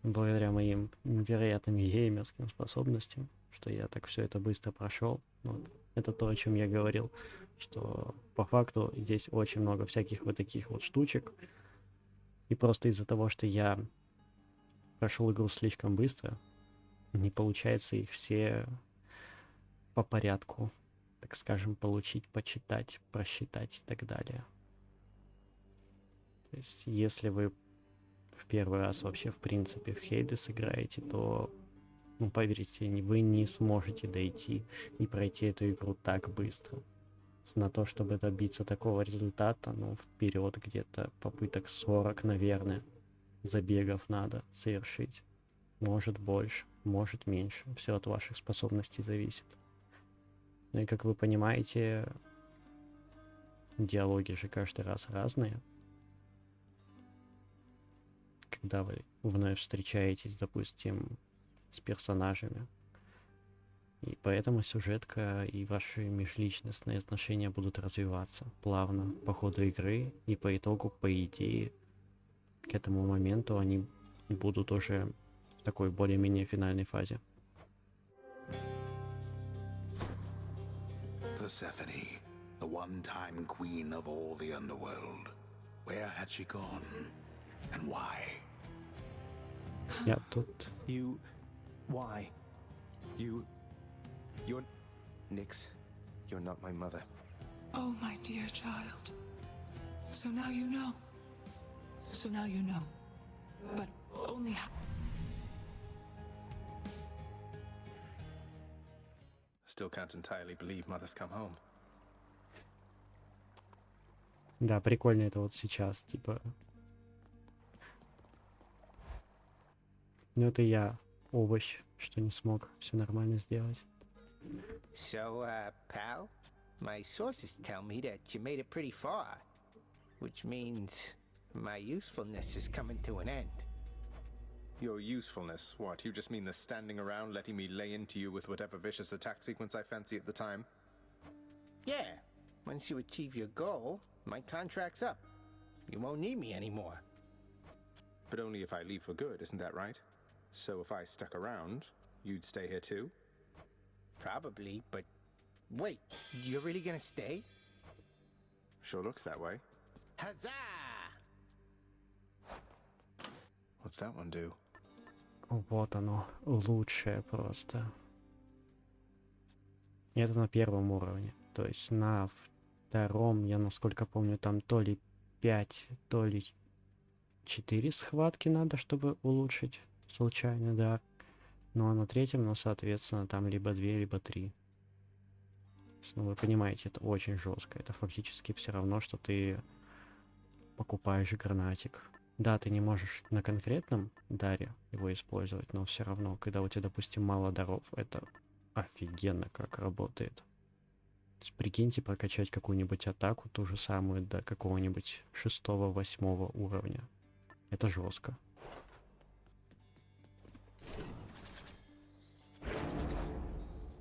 благодаря моим невероятным геймерским способностям, что я так все это быстро прошел. Вот. Это то, о чем я говорил, что по факту здесь очень много всяких вот таких вот штучек. И просто из-за того, что я прошел игру слишком быстро, не получается их все по порядку, так скажем, получить, почитать, просчитать и так далее. То есть, если вы в первый раз вообще, в принципе, в Хейдес играете, то, ну, поверьте, вы не сможете дойти и пройти эту игру так быстро. На то, чтобы добиться такого результата, ну, вперед где-то попыток 40, наверное, забегов надо совершить. Может больше, может меньше. Все от ваших способностей зависит. Ну и как вы понимаете, диалоги же каждый раз разные. Когда вы вновь встречаетесь, допустим, с персонажами. И поэтому сюжетка и ваши межличностные отношения будут развиваться плавно по ходу игры. И по итогу, по идее, к этому моменту они будут уже в такой более-менее финальной фазе. Persephone, the one-time queen of all the underworld. Where had she gone? And why? Я тут... You... Why? You're... Nix, you're not my mother. Oh, my dear child. So now you know. So now you know. But only... Still can't entirely believe mother's come home. Да, прикольно это вот сейчас, типа... Ну это я, овощ, что не смог все нормально сделать. So, pal, my sources tell me that you made it pretty far, which means my usefulness is coming to an end. Your usefulness? What, you just mean the standing around letting me lay into you with whatever vicious attack sequence I fancy at the time? Yeah, once you achieve your goal, my contract's up. You won't need me anymore. But only if I leave for good, isn't that right? So if I stuck around, you'd stay here too? Probably, but wait, you're really gonna stay? Sure looks that way. Huzzah! What's that one do? Вот оно, лучшее просто. И это на первом уровне. То есть на втором, я насколько помню, там то ли 5, то ли 4 схватки надо, чтобы улучшить случайный дар. Ну а на третьем, ну, соответственно, там либо 2, либо 3. Ну, вы понимаете, это очень жестко. Это фактически все равно, что ты покупаешь гранатик. Да, ты не можешь на конкретном даре его использовать, но все равно, когда у тебя, допустим, мало даров, это офигенно как работает. То есть, прикиньте, прокачать какую-нибудь атаку, ту же самую, до какого-нибудь 6-8 уровня. Это жестко.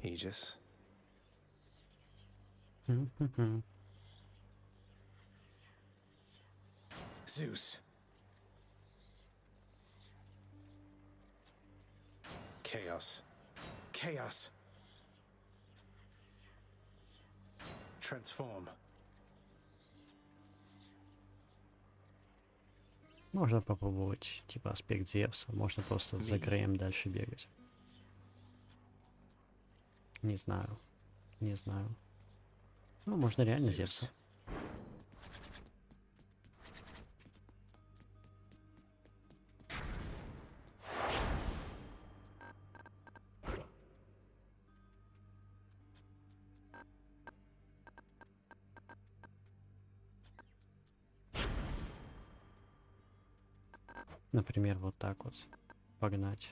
Aegis. Zeus. Chaos. Chaos. Transform. Можно попробовать, типа, аспект Зевса. Можно просто за Греем дальше бегать. Не знаю. Не знаю. Ну, можно реально Зевса. Например, вот так вот погнать.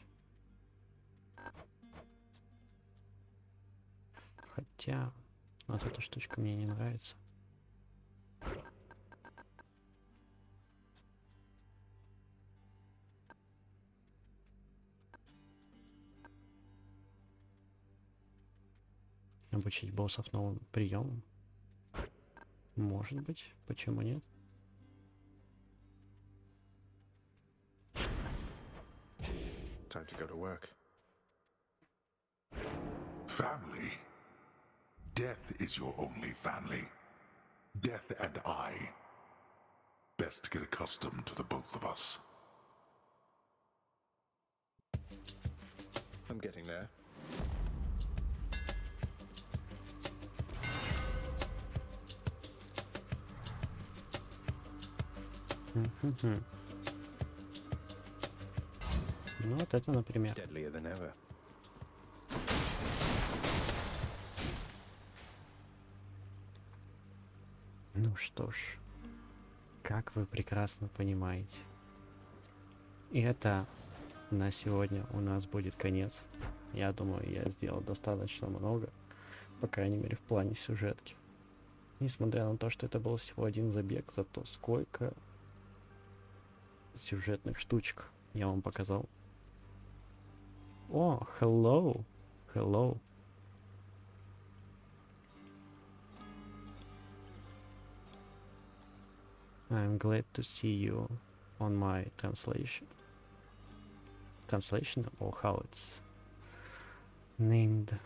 Хотя, вот эта штучка мне не нравится. Обучить боссов новым приемам? Может быть, почему нет? Time to go to work. Family. Death is your only family. Death and I. Best to get accustomed to the both of us. I'm getting there. Мгм. Ну вот это, например. Deadlier than ever. Ну что ж, как вы прекрасно понимаете, и это на сегодня у нас будет конец. Я думаю, я сделал достаточно много, по крайней мере в плане сюжетки. Несмотря на то, что это был всего один забег, зато сколько сюжетных штучек я вам показал. О, hello, hello. I'm glad to see you on my translation. Translation, or how it's named,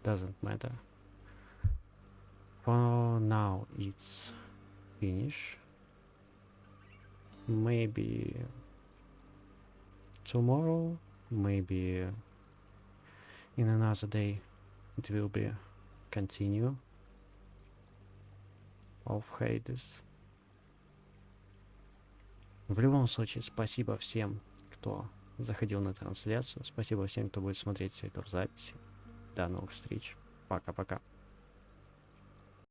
doesn't matter. For now it's finish. Maybe tomorrow, maybe in another day it will be continue of Hades. В любом случае, спасибо всем, кто заходил на трансляцию. Спасибо всем, кто будет смотреть все это в записи. До новых встреч. Пока-пока.